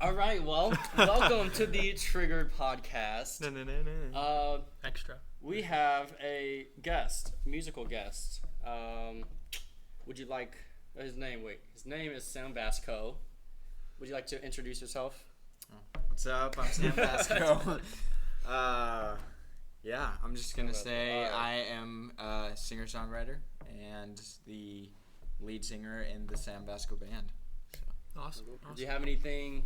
All right, well, welcome to the Triggered Podcast. Extra. We have a guest, musical guest. Would you like his name? Wait, his name is Sam Vasco. Would you like to introduce yourself? What's up? I'm Sam Vasco. I'm just gonna say I am a singer-songwriter and the lead singer in the Sam Vasco band. So. Awesome. Do you have anything?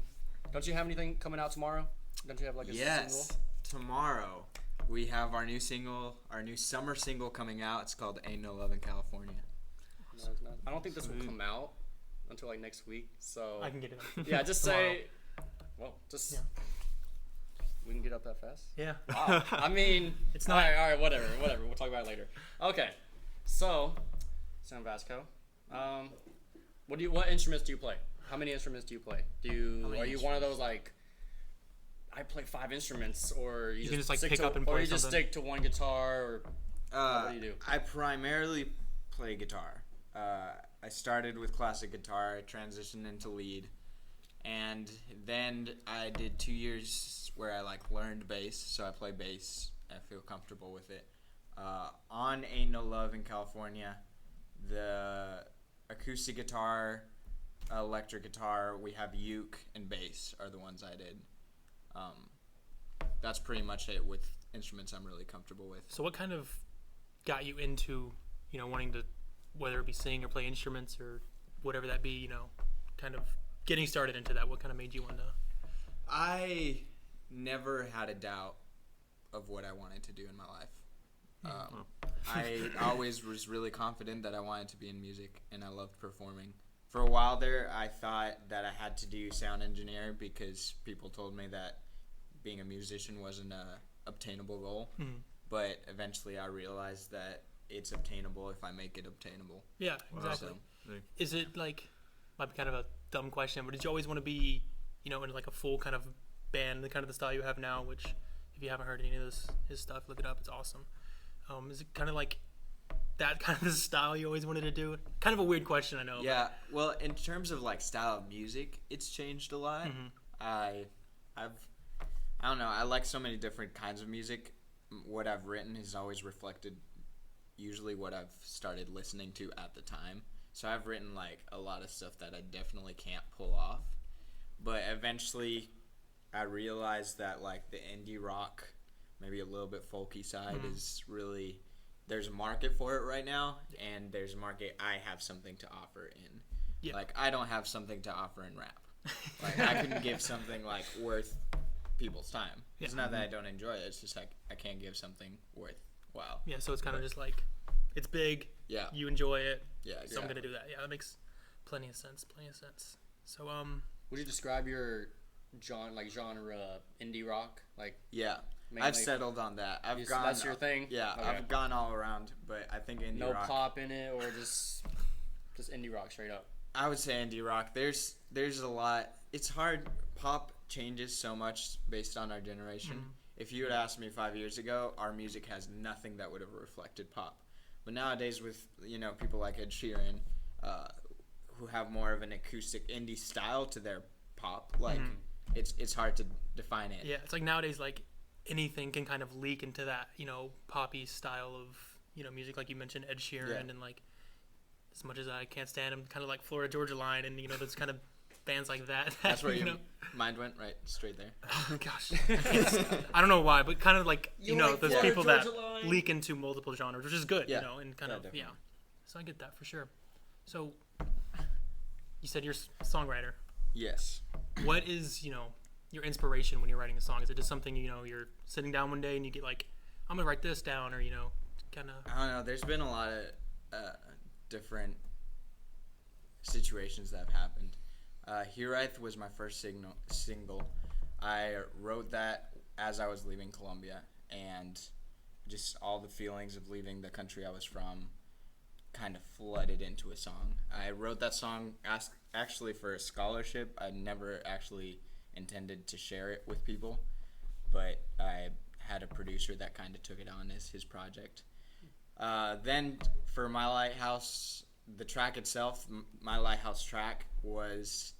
Don't you have anything coming out tomorrow? Don't you have like a single? Yes, tomorrow we have our new single, our new summer single coming out. It's called "Ain't No Love in California." No, it's not. I don't think this will come out until like next week. So I can get it. Yeah, just say. Well, just. Yeah. We can get up that fast? Yeah. Wow. I mean, it's not. All right, whatever. We'll talk about it later. Okay. So, Sam Vasco, what instruments do you play? How many instruments do you play? Are you one of those like, I play 5 instruments, or you can just like pick up and or play you just stick to one guitar, or what do you do? I primarily play guitar. I started with classic guitar. I transitioned into lead. And then I did 2 years where I learned bass, so I play bass. I feel comfortable with it. On Ain't No Love in California, the acoustic guitar, electric guitar, we have uke and bass are the ones I did. That's pretty much it with instruments I'm really comfortable with. So what kind of got you into, wanting to, whether it be sing or play instruments or whatever that be, kind of getting started into that? What kind of made you want to? I never had a doubt of what I wanted to do in my life. I always was really confident that I wanted to be in music, and I loved performing. For a while there, I thought that I had to do sound engineer because people told me that being a musician wasn't a obtainable goal. Mm-hmm. But eventually I realized that it's obtainable if I make it obtainable. Yeah, exactly. So, is it might be kind of a dumb question, but did you always want to be, in like a full kind of band, the kind of the style you have now, which if you haven't heard any of his stuff, look it up, it's awesome. Is it kind of like that kind of the style you always wanted to do? Kind of a weird question, I know. Yeah, well, in terms of style of music, it's changed a lot. Mm-hmm. I don't know, I like so many different kinds of music. What I've written has always reflected usually what I've started listening to at the time. So I've written a lot of stuff that I definitely can't pull off. But eventually I realized that the indie rock, maybe a little bit folky side is really, there's a market for it right now, and there's a market I have something to offer in. Yeah. I don't have something to offer in rap. I couldn't give something worth people's time. It's not that I don't enjoy it, it's just I can't give something worthwhile. Yeah, so it's kind of just it's big. Yeah. You enjoy it. Yeah, exactly. So I'm gonna do that. Yeah, that makes plenty of sense. So would you describe your genre indie rock? Yeah. Mainly, I've settled on that. That's your thing? Yeah, Okay. I've gone all around, but I think indie rock. No pop in it, or just indie rock straight up? I would say indie rock. There's a lot. It's hard. Pop changes so much based on our generation. Mm-hmm. If you had asked me 5 years ago, our music has nothing that would have reflected pop. But nowadays with, people like Ed Sheeran, who have more of an acoustic indie style to their pop, it's hard to define it. yeah, it's nowadays anything can kind of leak into that, poppy style of, music, like you mentioned Ed Sheeran, and as much as I can't stand him, kind of like Florida Georgia Line, and those kind of bands like that. That's where your mind went, right straight there. Oh gosh, I don't know why, but kind of those Florida people that Georgia Line? leak into multiple genres, which is good, Yeah. and kind of definitely. So I get that for sure. So you said you're a songwriter. Yes. What is your inspiration when you're writing a song? Is it just something you're sitting down one day and you get I'm gonna write this down, or kind of? I don't know. There's been a lot of different situations that have happened. Hiraeth was my first single. I wrote that as I was leaving Colombia, and just all the feelings of leaving the country I was from kind of flooded into a song. I wrote that song actually for a scholarship. I never actually intended to share it with people, but I had a producer that kind of took it on as his project. Then for My Lighthouse, the track itself, My Lighthouse track, was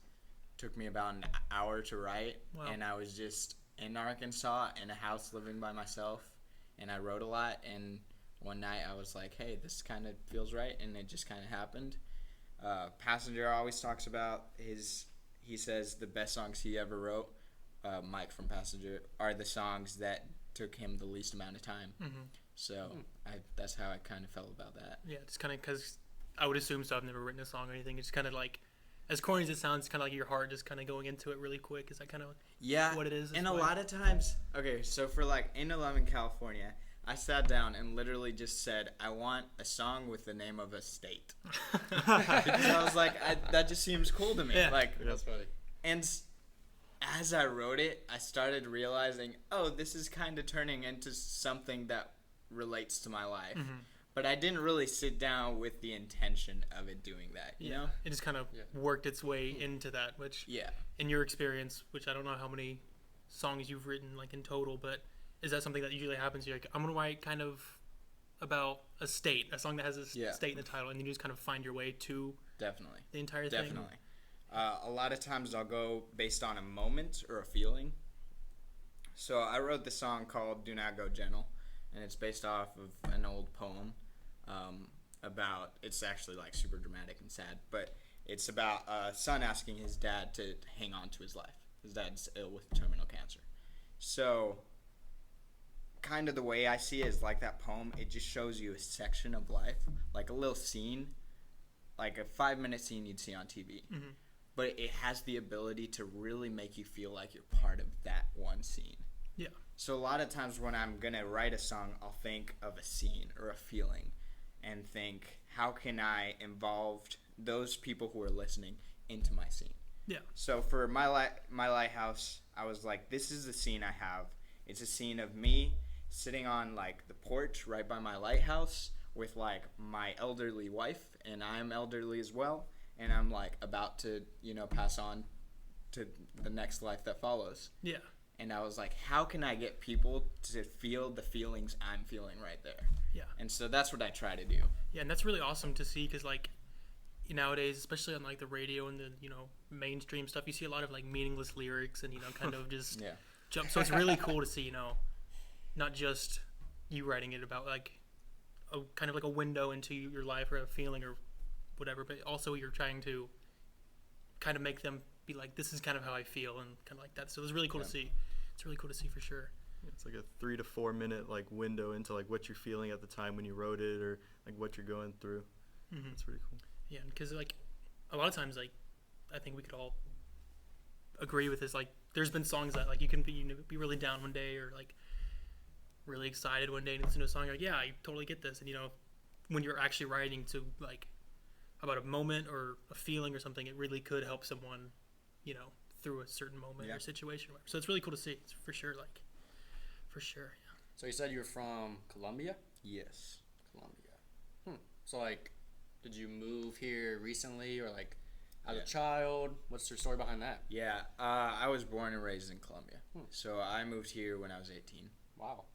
took me about an hour to write. Wow. And I was just in Arkansas in a house living by myself, and I wrote a lot. And one night I was like, hey, this kind of feels right, and it just kind of happened. Passenger always talks about he says the best songs he ever wrote, Mike from Passenger, are the songs that took him the least amount of time. Mm-hmm. So that's how I kind of felt about that. Yeah, just kind of because I would assume so. I've never written a song or anything. It's kind of like, as corny as it sounds, kind of like your heart just kind of going into it really quick. Is that kind of what it is? And a lot of times, okay, so for like in 11 California, I sat down and literally just said, I want a song with the name of a state. Because I was like, that just seems cool to me. Yeah. Like, That's funny. and as I wrote it, I started realizing, oh, this is kind of turning into something that relates to my life. Mm-hmm. But I didn't really sit down with the intention of it doing that, you know? It just kind of worked its way into that, which, Yeah. in your experience, which I don't know how many songs you've written like in total, but is that something that usually happens? You're like, I'm gonna write kind of about a state, a song that has a state in the title, and then you just kind of find your way to Definitely. the entire thing. Definitely. A lot of times I'll go based on a moment or a feeling. So I wrote the song called Do Not Go Gentle, and it's based off of an old poem about, it's actually like super dramatic and sad, but it's about a son asking his dad to hang on to his life. His dad's ill with terminal cancer. So kind of the way I see it is like that poem, it just shows you a section of life, like a little scene, like a 5-minute scene you'd see on TV. Mm-hmm. But it has the ability to really make you feel like you're part of that one scene. Yeah. So a lot of times when I'm going to write a song, I'll think of a scene or a feeling and think, how can I involve those people who are listening into my scene? Yeah. So for my Lighthouse, I was like, this is the scene I have. It's a scene of me sitting on like the porch right by my lighthouse with like my elderly wife, and I'm elderly as well, and I'm like about to, pass on to the next life that follows. Yeah. And I was like, how can I get people to feel the feelings I'm feeling right there? Yeah. And so that's what I try to do. Yeah, and that's really awesome to see because, like, nowadays, especially on, like, the radio and the, mainstream stuff, you see a lot of, like, meaningless lyrics and, kind of just jump. So it's really cool to see, not just you writing it about, like, a kind of like a window into your life or a feeling or whatever, but also you're trying to kind of make them be like, this is kind of how I feel and kind of like that. So it's really cool to see. It's really cool to see for sure. It's like a 3 to 4 minute like window into like what you're feeling at the time when you wrote it or like what you're going through. Mm-hmm. It's pretty cool. Yeah, because like a lot of times, like I think we could all agree with this. Like, there's been songs that like you can be really down one day or like really excited one day and listen to a song. You're like, yeah, I totally get this. And when you're actually writing to like about a moment or a feeling or something, it really could help someone, through a certain moment or situation. So it's really cool to see. It's for sure, like, for sure. Yeah. So you said you're from Colombia? Yes. Colombia. So, like, did you move here recently or, like, as a child? What's your story behind that? Yeah, I was born and raised in Colombia. So I moved here when I was 18. Wow.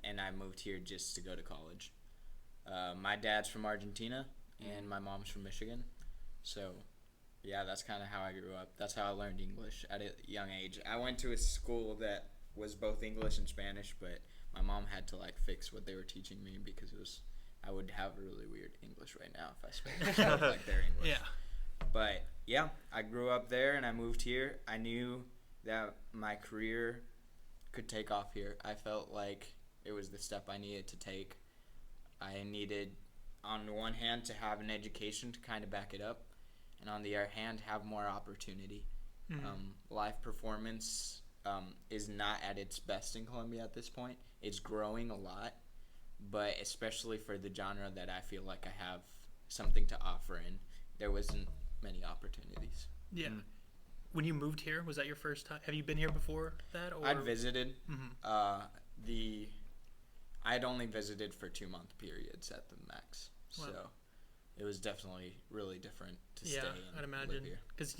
And I moved here just to go to college. My dad's from Argentina, and my mom's from Michigan. So, yeah, that's kind of how I grew up. That's how I learned English at a young age. I went to a school that was both English and Spanish, but my mom had to, like, fix what they were teaching me because I would have really weird English right now if I spoke like their English. Yeah. But, yeah, I grew up there, and I moved here. I knew that my career could take off here. I felt like it was the step I needed to take. I needed, on the one hand, to have an education to kind of back it up, and on the other hand, have more opportunity. Mm-hmm. Live performance is not at its best in Colombia at this point. It's growing a lot, but especially for the genre that I feel like I have something to offer in, there wasn't many opportunities. Yeah. When you moved here, was that your first time? Have you been here before that? Or? I'd visited. Mm-hmm. I'd only visited for 2-month periods at the max. Wow. So it was definitely really different to Yeah, stay I'd and imagine. live here. Because,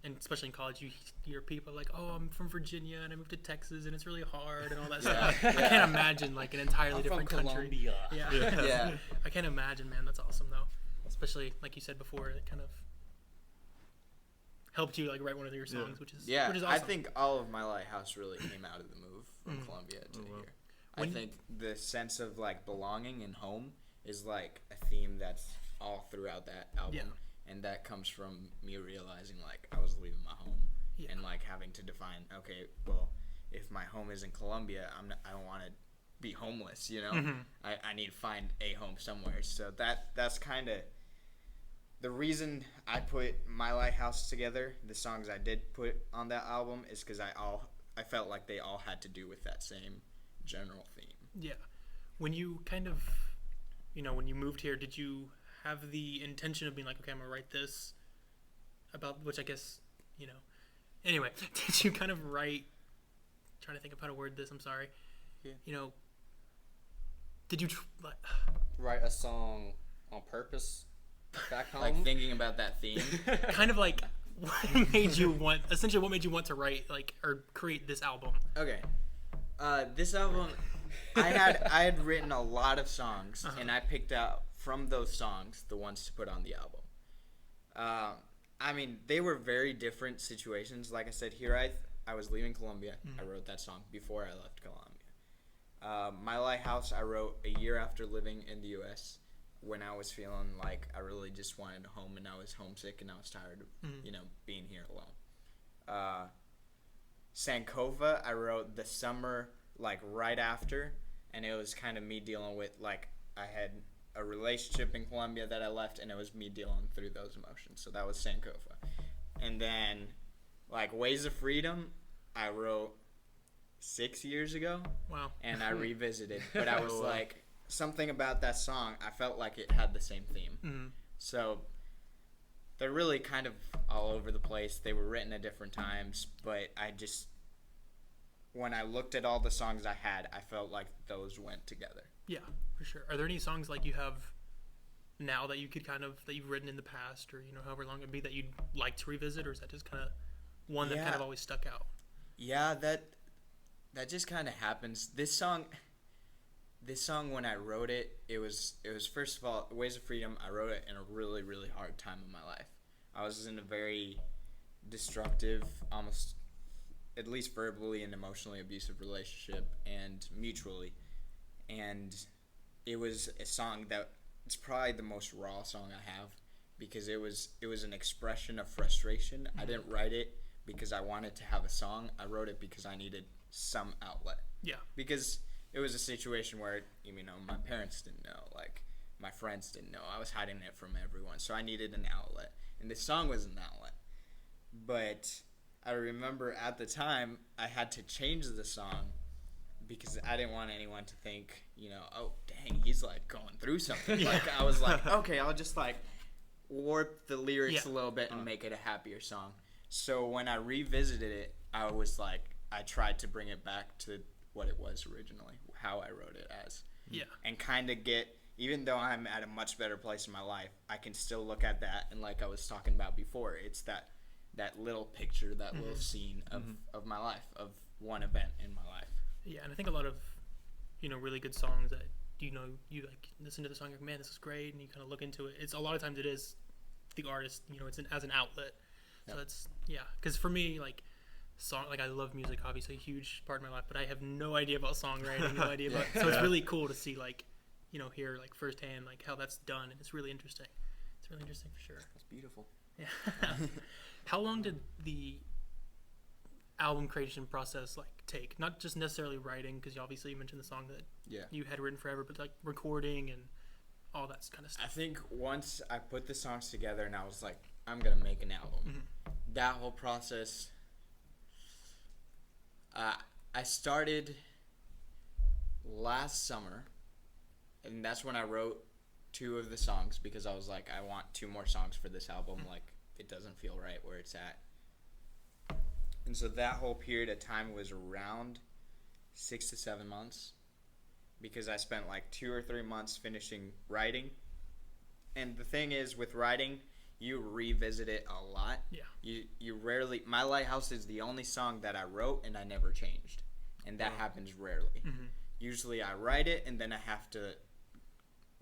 and especially in college, you hear people like, oh, I'm from Virginia and I moved to Texas and it's really hard and all that stuff. I can't imagine, like, an entirely different country. Colombia. Yeah. Yeah. I can't imagine, man. That's awesome, though. Especially, like you said before, it kind of helped you like write one of your songs, which is awesome. I think all of my Lighthouse really came out of the move from Columbia to here. I think the sense of like belonging and home is like a theme that's all throughout that album, and that comes from me realizing like I was leaving my home and like having to define, okay, well, if my home is in Columbia, I don't want to be homeless, you know. I need to find a home somewhere. So that's kind of the reason I put my Lighthouse together. The songs I did put on that album is because I felt like they all had to do with that same general theme. Yeah. When you kind of, when you moved here, did you have the intention of being like, okay, I'm gonna write this about, which I guess, anyway, did you kind of write, trying to think of how to word this, I'm sorry, did you write a song on purpose back home? Like thinking about that theme? Kind of like, what made you want to write, like, or create this album? Okay. This album, I had written a lot of songs, and I picked out from those songs the ones to put on the album. I mean, they were very different situations. Like I said, here I was leaving Columbia. I wrote that song before I left Columbia. My Lighthouse I wrote a year after living in the U.S. when I was feeling like I really just wanted a home and I was homesick and I was tired of, being here alone. Sankova I wrote the summer, like, right after, and it was kind of me dealing with, like, I had a relationship in Colombia that I left, and it was me dealing through those emotions. So that was Sankova. And then, like, Ways of Freedom I wrote 6 years ago. Wow. And I revisited, but I was like, something about that song, I felt like it had the same theme. So they're really kind of all over the place. They were written at different times, but when I looked at all the songs I had, I felt like those went together. Yeah, for sure. Are there any songs like you have now that you could that you've written in the past, or however long it'd be, that you'd like to revisit, or is that just kind of one that kind of always stuck out? Yeah, that just kind of happens. This song when I wrote it, it was first of all, Ways of Freedom, I wrote it in a really, really hard time in my life. I was in a very destructive, almost at least verbally and emotionally abusive relationship, and mutually. And it was a song that it's probably the most raw song I have, because it was an expression of frustration. I didn't write it because I wanted to have a song. I wrote it because I needed some outlet. Yeah. Because it was a situation where, my parents didn't know, like, my friends didn't know. I was hiding it from everyone, so I needed an outlet. And this song was an outlet. But I remember at the time, I had to change the song because I didn't want anyone to think, oh, dang, he's, like, going through something. Like, I was like, okay, I'll just, like, warp the lyrics a little bit and make it a happier song. So when I revisited it, I was like, I tried to bring it back to what it was originally, how I wrote it as. Yeah. And kind of even though I'm at a much better place in my life, I can still look at that, and like I was talking about before, it's that little picture, that little scene of my life, of one event in my life. Yeah, and I think a lot of, really good songs that, you like listen to the song, like, man, this is great, and you kind of look into it. It's a lot of times it is the artist, it's as an outlet. So that's, because for me, like, I love music, obviously, a huge part of my life, but I have no idea about songwriting, no idea about, so it's really cool to see, like, hear, like, firsthand, like, how that's done, and it's really interesting. It's really interesting for sure. That's beautiful. Yeah. How long did the album creation process, like, take? Not just necessarily writing, because you mentioned the song that you had written forever, but, like, recording and all that kind of stuff. I think once I put the songs together and I was like, I'm going to make an album, that whole process, I started last summer, and that's when I wrote 2 of the songs, because I was like, I want 2 more songs for this album. Like, it doesn't feel right where it's at. And so that whole period of time was around 6 to 7 months, because I spent like 2 or 3 months finishing writing. And the thing is, with writing, you revisit it a lot. Yeah. You rarely. My Lighthouse is the only song that I wrote and I never changed, and that happens rarely. Usually I write it and then I have to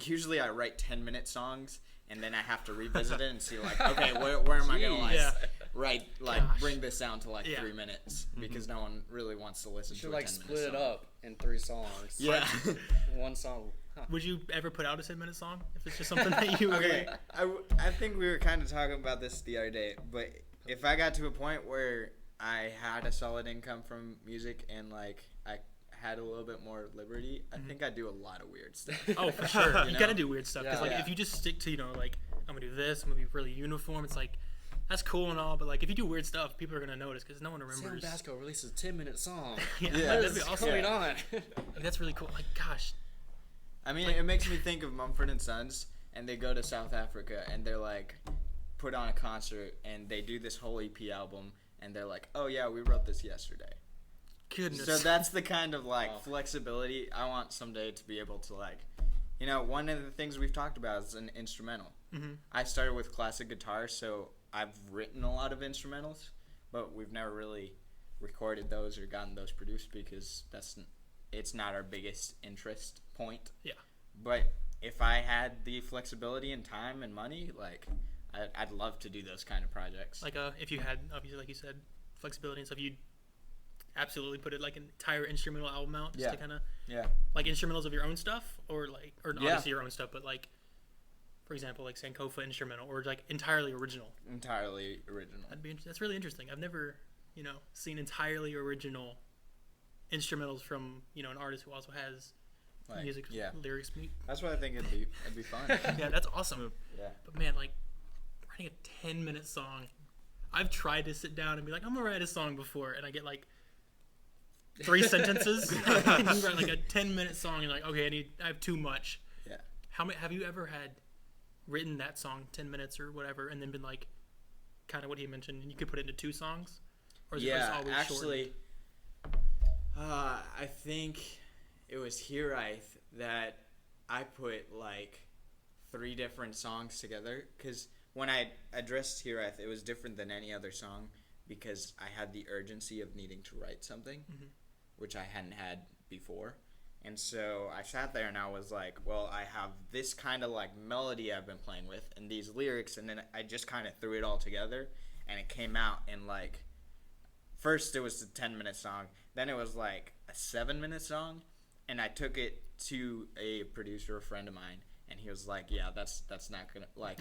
usually I write 10-minute songs, and then I have to revisit it and see like, okay, where am I gonna like Yeah. write like Gosh. bring this down to like Yeah. 3 minutes because no one really wants to listen You to should a like 10-minute split it song. up in 3 songs. Yeah. One song. Huh. Would you ever put out a 10-minute song if it's just something that you Okay, I think we were kind of talking about this the other day, but if I got to a point where I had a solid income from music and like I had a little bit more liberty, I think I'd do a lot of weird stuff. Oh, for sure. You know? gotta do weird stuff because Yeah. like if you just stick to like I'm gonna do this, I'm gonna be really uniform. It's like that's cool and all, but like if you do weird stuff, people are gonna notice because no one Sam remembers. Vasco releases a 10-minute song. Yeah, Yeah. that'd What be is awesome. going on? Like, that's really cool. Like gosh, I mean, it makes me think of Mumford and Sons, and they go to South Africa and they're like put on a concert and they do this whole EP album and they're like, oh yeah, we wrote this yesterday. goodness. So that's the kind of like Wow. flexibility I want someday to be able to like, one of the things we've talked about is an instrumental. Mm-hmm. I started with classic guitar, so I've written a lot of instrumentals, but we've never really recorded those or gotten those produced because it's not our biggest interest point. Yeah. But if I had the flexibility and time and money, like I'd love to do those kind of projects. Like if you had obviously like you said flexibility and stuff, you'd absolutely put it like an entire instrumental album out just Yeah. to kind of Yeah. like instrumentals of your own stuff or Yeah. obviously your own stuff, but like for example like Sankofa instrumental or like entirely original. Entirely original. That's really interesting. I've never seen entirely original instrumentals from an artist who also has Like, music yeah. lyrics. That's what I think it'd be fun. Yeah, that's awesome. Yeah. But man, like writing a 10-minute song, I've tried to sit down and be like, I'm gonna write a song before, and I get like 3 sentences. And you write like a 10-minute song, and like, okay, I have too much. Yeah. Have you ever had written that song 10 minutes or whatever, and then been like, kind of what he mentioned, and you could put it into 2 songs, or is it just Yeah, always actually, I think it was Hiraeth that I put like 3 different songs together because when I addressed Hiraeth, it was different than any other song because I had the urgency of needing to write something, which I hadn't had before. And so I sat there and I was like, well, I have this kind of like melody I've been playing with and these lyrics, and then I just kind of threw it all together and it came out in like, first it was a 10-minute song, then it was like a 7-minute song, and I took it to a producer, a friend of mine, and he was like, yeah, that's not gonna, like,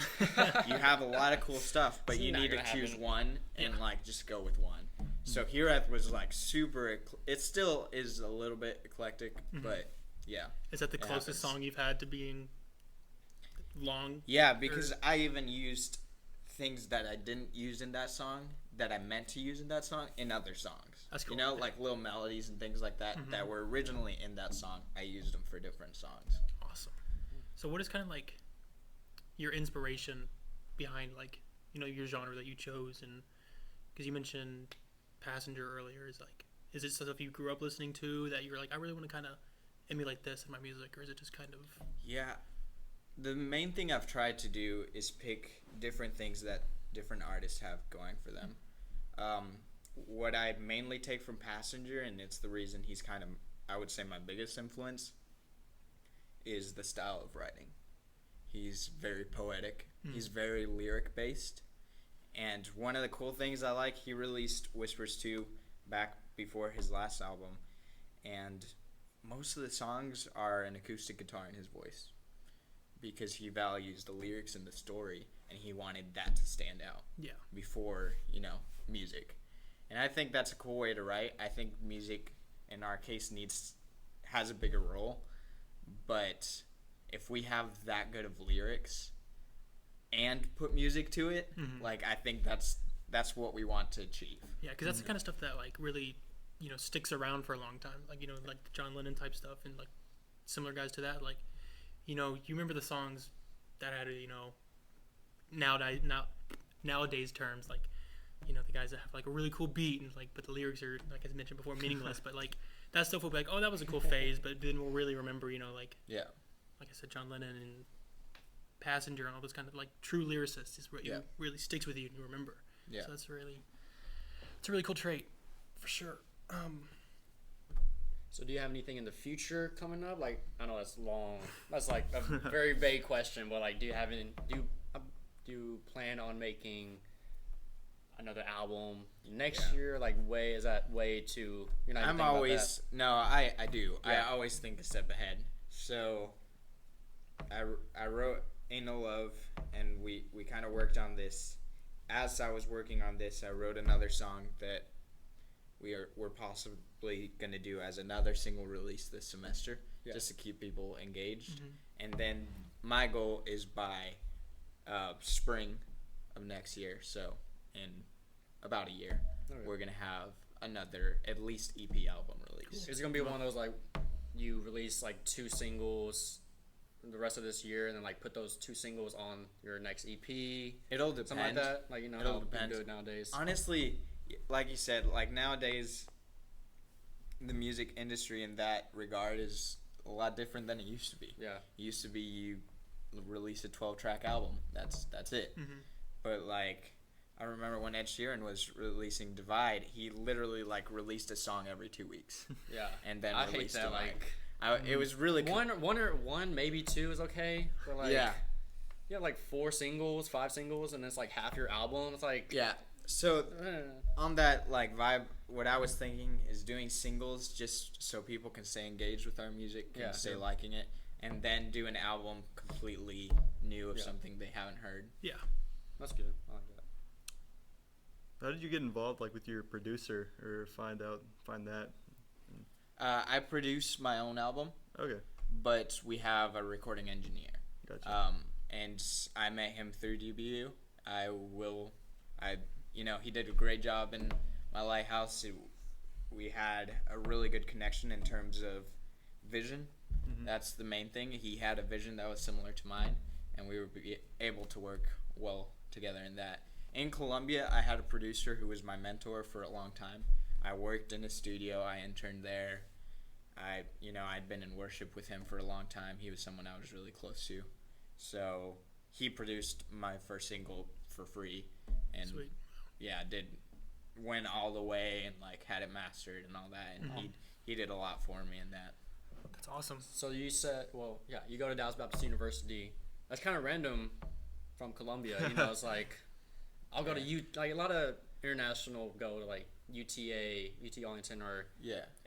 you have a lot of cool stuff, but It's you not need to gonna choose happen. one and like just go with one. So Hiraeth was like super, it still is a little bit eclectic, but yeah. Is that the It closest happens. song you've had to being long? Yeah, because I even used things that I didn't use in that song that I meant to use in that song in other songs. That's cool. You know, Yeah. like little melodies and things like that that were originally in that song. I used them for different songs. Awesome. So what is kind of like your inspiration behind like your genre that you chose? And because you mentioned Passenger earlier, is it stuff you grew up listening to that you were like, I really want to kind of emulate this in my music, or is it just kind of Yeah. The main thing I've tried to do is pick different things that different artists have going for them. What I mainly take from Passenger, and it's the reason he's kind of, I would say, my biggest influence, is the style of writing. He's very poetic. He's very lyric based. And one of the cool things I like, he released Whispers 2 back before his last album. And most of the songs are an acoustic guitar in his voice because he values the lyrics and the story, and he wanted that to stand out before, music. And I think that's a cool way to write. I think music, in our case, has a bigger role. But if we have that good of lyrics and put music to it, like, I think that's what we want to achieve. Yeah, because that's the kind of stuff that like really sticks around for a long time, like like the John Lennon type stuff and like similar guys to that, like you remember the songs that had nowadays terms, like the guys that have like a really cool beat and like, but the lyrics are, like I mentioned before, meaningless. But like that stuff will be like, oh, that was a cool phase, but then we'll really remember like Yeah. like I said, John Lennon and Passenger and all those kind of like true lyricists is what you really sticks with you and you remember. Yeah. So it's a really cool trait for sure. So do you have anything in the future coming up? Like, I know that's long. That's like a very vague question, but like, do you plan on making another album next year? Like, is that way too? You're not. Even I'm thinking always no. I do. Yeah. I always think a step ahead. So I wrote Ain't No Love, and we kind of worked on this. As I was working on this, I wrote another song that we're possibly going to do as another single release this semester, just to keep people engaged. And then my goal is by spring of next year, so in about a year, we're going to have another at least EP album release. Is it gonna be one of those like you release like 2 singles the rest of this year, and then like put those 2 singles on your next EP? It'll depend. Something like that. Like, you know It'll how people depend. do it nowadays. Honestly, like you said, like nowadays, the music industry in that regard is a lot different than it used to be. Yeah. It used to be you release a 12-track album. That's it. But like, I remember when Ed Sheeran was releasing Divide, he literally like released a song every 2 weeks. Yeah. And then I hate released that. Divide. Like, It was really one maybe 2 is okay. But like, yeah. you have like 4 singles, 5 singles, and it's like half your album. It's like, Yeah. So on that like vibe, what I was thinking is doing singles just so people can stay engaged with our music and stay liking it, and then do an album completely new of something they haven't heard. Yeah. That's good. I like that. How did you get involved, like, with your producer, or find that? I produce my own album, Okay, but we have a recording engineer. gotcha. And I met him through DBU. He did a great job in my Lighthouse. We had a really good connection in terms of vision. That's the main thing. He had a vision that was similar to mine, and we were able to work well together in that. In Colombia, I had a producer who was my mentor for a long time. I worked in a studio. I interned there. I'd been in worship with him for a long time. He was someone I was really close to. So he produced my first single for free. And Sweet. Went all the way and like had it mastered and all that. And he did a lot for me in that. That's awesome. So you said, you go to Dallas Baptist University. That's kind of random from Columbia. You know, it's like, I'll go to like a lot of international go to like UTA, UT Arlington, or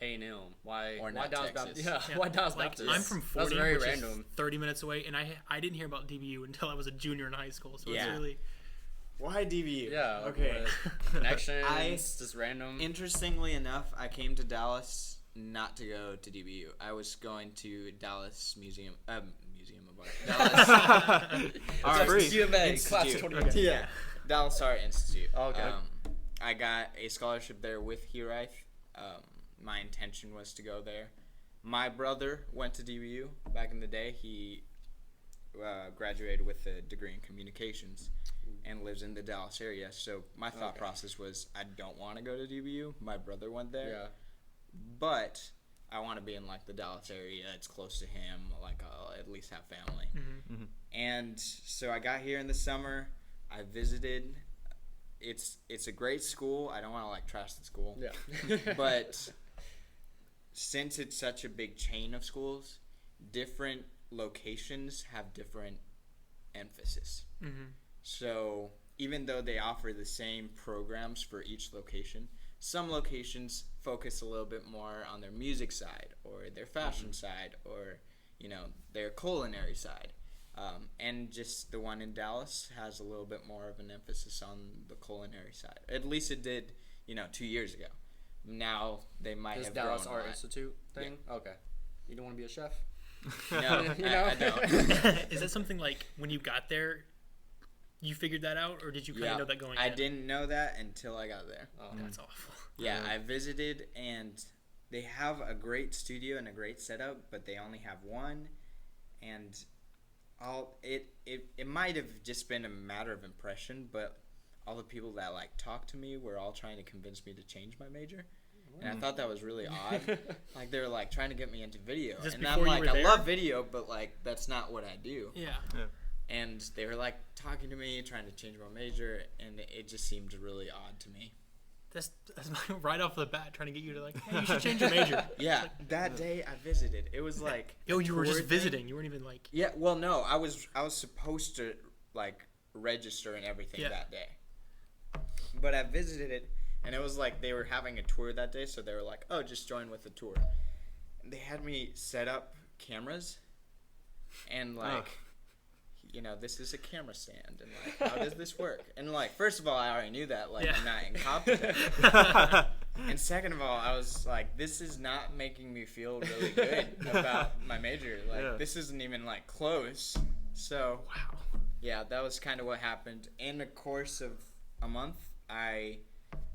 A&M. Why Dallas Baptist? Yeah, why Dallas Like, Baptist? I'm from 40, That's very which random. is 30 minutes away, and I didn't hear about DBU until I was a junior in high school. So it's Yeah. really Why DBU? Yeah. Okay. Connections, just random. Interestingly enough, I came to Dallas not to go to DBU. I was going to Dallas Museum of Art. Dallas UMA, Institute. class of 2018. Yeah. Dallas Art Institute. Oh, okay. I got a scholarship there with Hiraeth. My intention was to go there. My brother went to DBU back in the day. He graduated with a degree in communications and lives in the Dallas area. So my thought process was, I don't want to go to DBU. My brother went there. Yeah. But I want to be in like the Dallas area. It's close to him. Like I'll at least have family. And so I got here in the summer. I visited. It's a great school. I don't want to like trash the school. Yeah. But since it's such a big chain of schools, different locations have different emphasis. So even though they offer the same programs for each location, some locations focus a little bit more on their music side or their fashion side or, their culinary side. And just the one in Dallas has a little bit more of an emphasis on the culinary side. At least it did, 2 years ago. Now they might This have Dallas grown Art a lot. Institute thing? Yeah. Okay. You don't want to be a chef? No, know? I don't. Is that something like when you got there, you figured that out, or did you kind of know that going in? I didn't know that until I got there. Oh. That's awful. Yeah, I visited, and they have a great studio and a great setup, but they only have one, and it might have just been a matter of impression, but all the people that like talked to me were all trying to convince me to change my major. And I thought that was really odd. Like they were like trying to get me into video. Just And before I'm you like, were I there? love video, but like that's not what I do. Yeah. And they were like talking to me, trying to change my major, and it just seemed really odd to me. that's right off the bat trying to get you to like, hey, you should change your major. Yeah, that day I visited. It was like Yo, you were tour just thing. visiting. You weren't even like. Yeah, well, no, I was supposed to like register and everything Yeah. that day, but I visited it, and it was like they were having a tour that day, so they were like, "Oh, just join with the tour." And they had me set up cameras, and like, this is a camera stand, and like, how does this work? And like, first of all, I already knew that, like, Yeah. I'm not incompetent. And second of all, I was like, this is not making me feel really good about my major. Like, Yeah. this isn't even like close. So, Wow. yeah, that was kind of what happened. In the course of a month,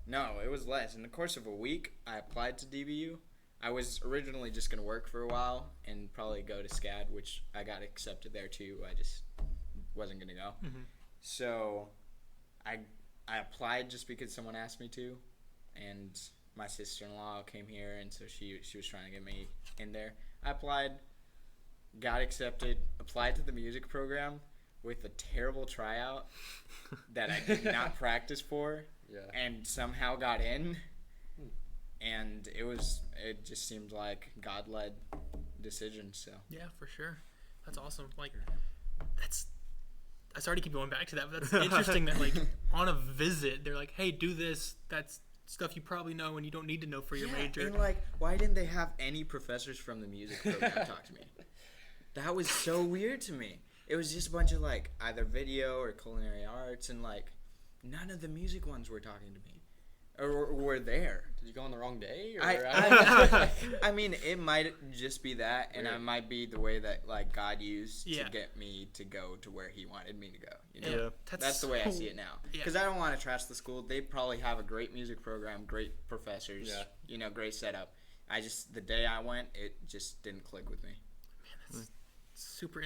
no, it was less. In the course of a week, I applied to DBU. I was originally just going to work for a while and probably go to SCAD, which I got accepted there too. I just wasn't going to go. Mm-hmm. So I applied just because someone asked me to, and my sister-in-law came here, and so she was trying to get me in there. I applied, got accepted, applied to the music program with a terrible tryout that I did not practice for, Yeah. and somehow got in. And it just seemed like God-led decision. So Yeah, for sure. That's awesome. Like, I sorry to keep going back to that, but that's interesting that like on a visit they're like, hey, do this. That's stuff you probably know and you don't need to know for your major. And like, why didn't they have any professors from the music program talk to me? That was so weird to me. It was just a bunch of like either video or culinary arts, and like none of the music ones were talking to me or were there. Did you go on the wrong day? Or I mean, it might just be that, and Weird. I might be the way that like God used Yeah. to get me to go to where He wanted me to go. You Yeah. know, that's the way I so- see it now. Yeah. Because I don't want to trash the school. They probably have a great music program, great professors, Yeah. Great setup. The day I went, it just didn't click with me. Super.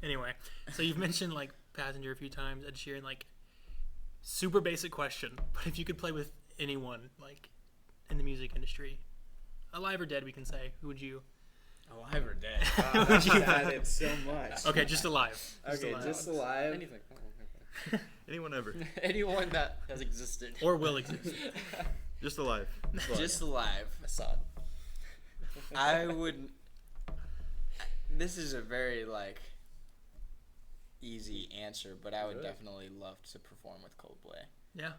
Anyway, so you've mentioned like Passenger a few times, Ed Sheeran. Like, super basic question, but if you could play with anyone like in the music industry, alive or dead, we can say, who would you? Alive or dead? Would you- It's so much. Okay, just alive. Okay, just alive. Anything. Oh, okay. Anyone ever. Anyone that has existed. Or will exist. Just alive. Just alive. Assad. I would. This is a very like easy answer, but I would Really? definitely love to perform with Coldplay. Yeah.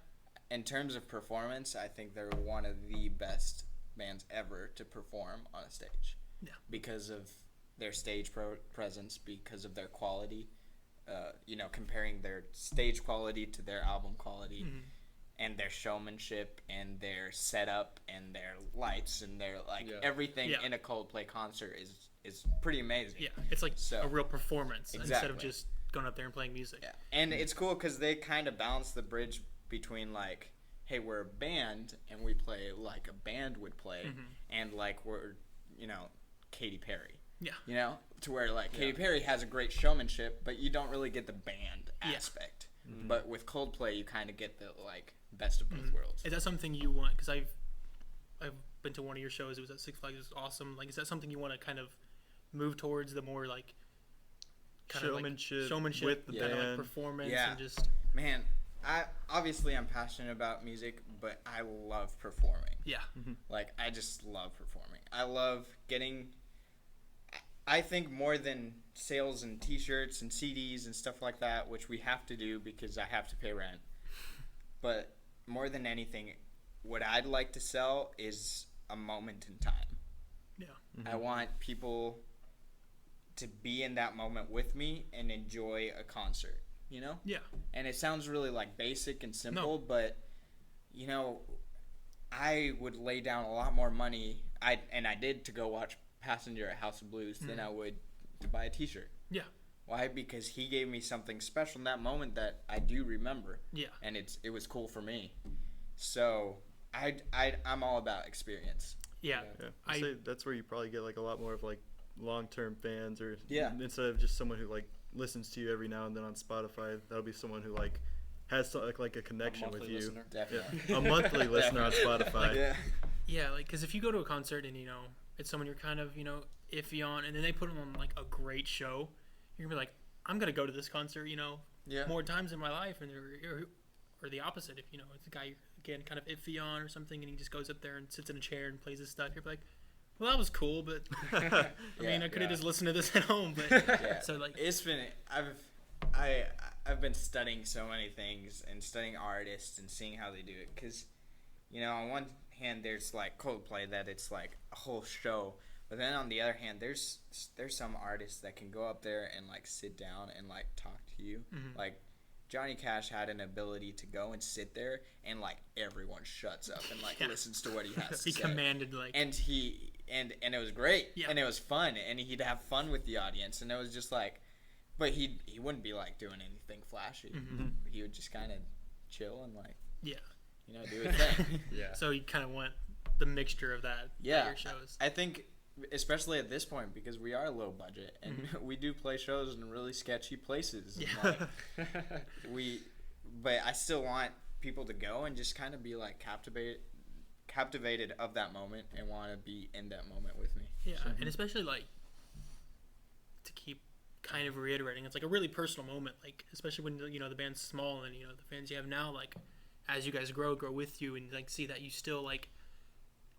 In terms of performance, I think they're one of the best bands ever to perform on a stage. Yeah. Because of their stage presence, because of their quality, comparing their stage quality to their album quality, Mhm. and their showmanship and their setup and their lights and their Yeah. everything Yeah. in a Coldplay concert is pretty amazing. Yeah, it's like So- a real performance instead of Exactly. just going up there and playing music. Yeah, and it's cool because they kind of balance the bridge between like, hey, we're a band and we play like a band would play, Mhm. and like we're, Katy Perry. Yeah. To where like Katy Yeah. Perry has a great showmanship, but you don't really get the band Yeah. aspect. But with Coldplay, you kind of get the like best of both Mhm. worlds. Is that something you want? Because I've been to one of your shows. It was at Six Flags. It was awesome. Like, is that something you want to kind of move towards, the more like kind Showmanship of like, with the kind of like band. performance Yeah. and just Man, I'm passionate about music, but I love performing. yeah. Like, I just love performing. I love I think more than sales and t-shirts and CDs and stuff like that, which we have to do because I have to pay rent. But more than anything, what I'd like to sell is a moment in time. Yeah. I want people to be in that moment with me and enjoy a concert, Yeah. And it sounds really like basic and simple, No. but I would lay down a lot more money. I did to go watch Passenger at House of Blues than I would to buy a T-shirt. Yeah. Why? Because he gave me something special in that moment that I do remember, Yeah. and it was cool for me. So I'm all about experience. Yeah. Yeah, I- I'd say that's where you probably get like a lot more of like long-term fans, or Yeah. instead of just someone who like listens to you every now and then on Spotify, that'll be someone who like has like a connection with monthly you. listener. Definitely. Yeah, a monthly listener on Spotify. Yeah. Yeah, like, because if you go to a concert and, it's someone you're kind of, iffy on, and then they put on, like, a great show, you're going to be like, I'm going to go to this concert, Yeah. more times in my life, and or the opposite, if, it's a guy you're again kind of iffy on or something, and he just goes up there and sits in a chair and plays his stuff. You're like, well, that was cool, but I mean, I could have just listened to this at home. But so like, it's been I've been studying so many things and studying artists and seeing how they do it, because on one hand there's like Coldplay, that it's like a whole show, but then on the other hand there's some artists that can go up there and like sit down and like talk to you. Like Johnny Cash had an ability to go and sit there and like everyone shuts up and like listens to what he has to he say. commanded like, And it was great, Yeah. and it was fun, and he'd have fun with the audience, and it was just like, but he wouldn't be like doing anything flashy. He would just kind of chill and like do his thing. So you kind of want the mixture of that at your shows. I think especially at this point, because we are low budget and we do play shows in really sketchy places. And but I still want people to go and just kind of be like captivated of that moment and want to be in that moment with me. Yeah, and especially like to keep kind of reiterating, it's like a really personal moment, like especially when the band's small and the fans you have now, like as you guys grow with you and like see that you still like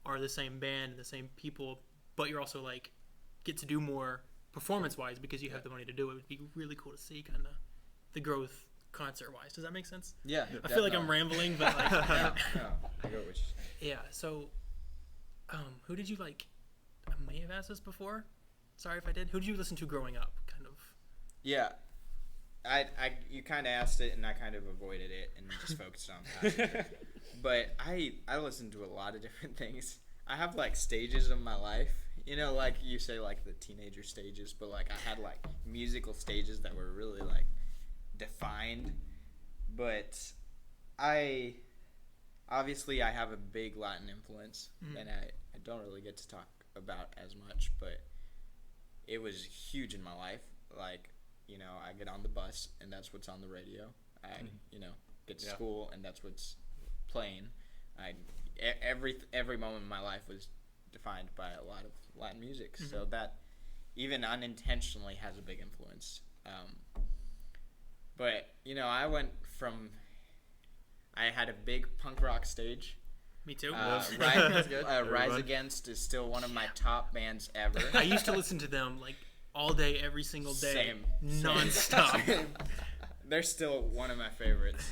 are the same band and the same people, but you're also like get to do more performance wise because you have the money to do it. It would be really cool to see kind of the growth concert wise. Does that make sense? Yeah, I feel like I'm rambling, but like no, I go with you. yeah. So who did you like? I may have asked this before. Sorry if I did. Who did you listen to growing up? Kind of. Yeah, you kind of asked it, and I kind of avoided it and just focused on passion. But I listen to a lot of different things. I have like stages of my life, like you say, like the teenager stages. But like I had like musical stages that were really like defined. But I have a big Latin influence, and I don't really get to talk about as much, but it was huge in my life. Like, I get on the bus and that's what's on the radio. I, get to school and that's what's playing. Every moment of my life was defined by a lot of Latin music, so that even unintentionally has a big influence. But I had a big punk rock stage. Me too. Rise Against is still one of my top bands ever. I used to listen to them like all day, every single day, Same. nonstop. They're still one of my favorites.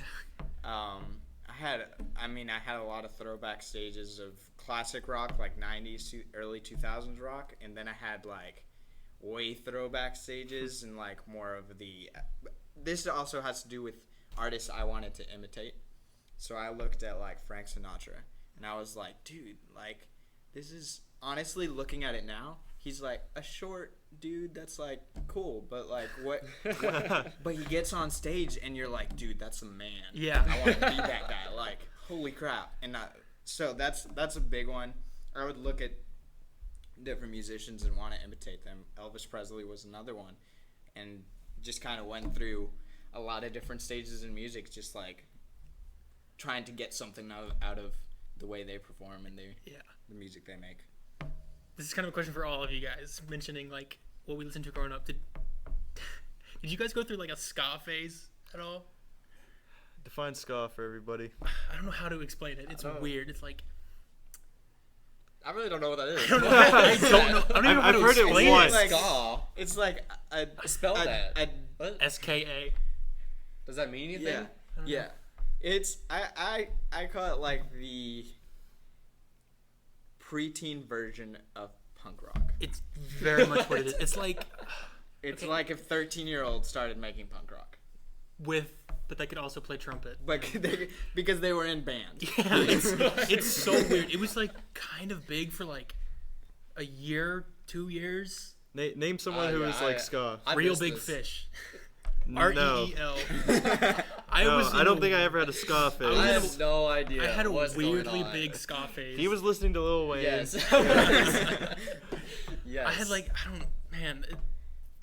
I had a lot of throwback stages of classic rock, like 90s to early 2000s rock, and then I had like way throwback stages and like more of the. This also has to do with artists I wanted to imitate. So I looked at like Frank Sinatra, and I was like, dude, like this is honestly, looking at it now, he's like a short dude that's like cool, but like what but he gets on stage and you're like, dude, that's a man. Yeah. I want to be that guy. Like, holy crap. And so that's a big one. I would look at different musicians and want to imitate them. Elvis Presley was another one, and just kind of went through a lot of different stages in music, just like trying to get something out of the way they perform and the music they make. This is kind of a question for all of you guys, mentioning like what we listened to growing up. Did you guys go through like a ska phase at all? Define ska for everybody. I don't know how to explain it. It's weird. It's like I really don't know what that is. I don't know. I don't even know how to heard it explain once. Like, Ska. it's like Spell that. What? SKA. Does that mean anything? Yeah. It's I call it like the preteen version of punk rock. It's very much what it is. It's like It's like if 13-year-olds started making punk rock. But they could also play trumpet. But because they were in bands. Yeah, it's so weird. It was like kind of big for like a year, 2 years. Name someone who is like ska. Real Big Fish. No. REEL. I don't think I ever had a ska phase. I have no idea. I had a what's weirdly going on. big ska phase. He was listening to Lil Wayne. Yes. Yes. I had like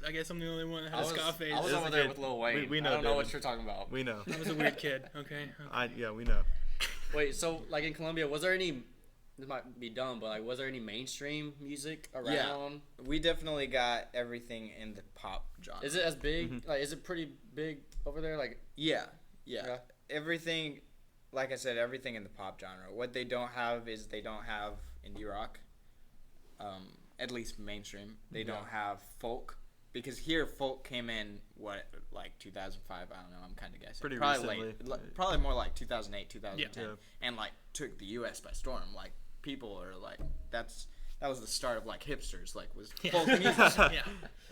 I guess I'm the only one that had a ska phase. I was over there with Lil Wayne. We know, I don't know what David. you're talking about. We know. I was a weird kid. Okay. We know. Wait, so like in Colombia, was there any? This might be dumb, but like, was there any mainstream music around? Yeah. We definitely got everything in the pop genre. Is it as big? Like, is it pretty big over there? Like, Yeah. Yeah. Everything like I said, everything in the pop genre. What they don't have is they don't have indie rock. At least mainstream. They don't have folk. Because here, folk came in, like 2005? I don't know. I'm kind of guessing. Pretty probably recently. late. Probably more like 2008, 2010. Yeah. And, like, took the U.S. by storm. Like, people are, like, that was the start of, like, hipsters, like, was folk music. Yeah.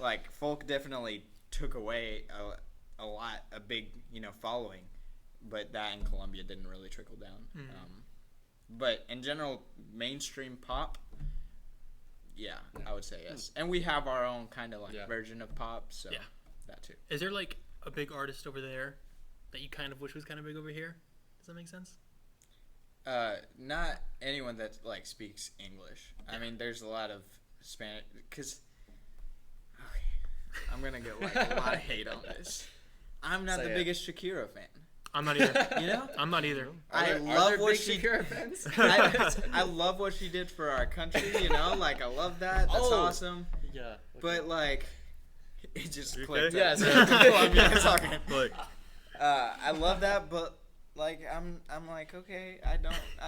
Like, folk definitely took away a big, following. But that in Colombia didn't really trickle down. But in general, mainstream pop, yeah, I would say yes. And we have our own kind of version of pop, so that too. Is there like a big artist over there that you kind of wish was kind of big over here? Does that make sense? Not anyone that like speaks English. Yeah. I mean, there's a lot of Spanish because I'm gonna get like a lot of hate on this. I'm not the biggest Shakira fan. I'm not either. I'm not either. I love what she. I love what she did for our country. Like I love that. That's awesome. Yeah. Okay. But like, it just clicked. Okay? Yeah. I'm talking. Look, I love that, but like I'm like okay.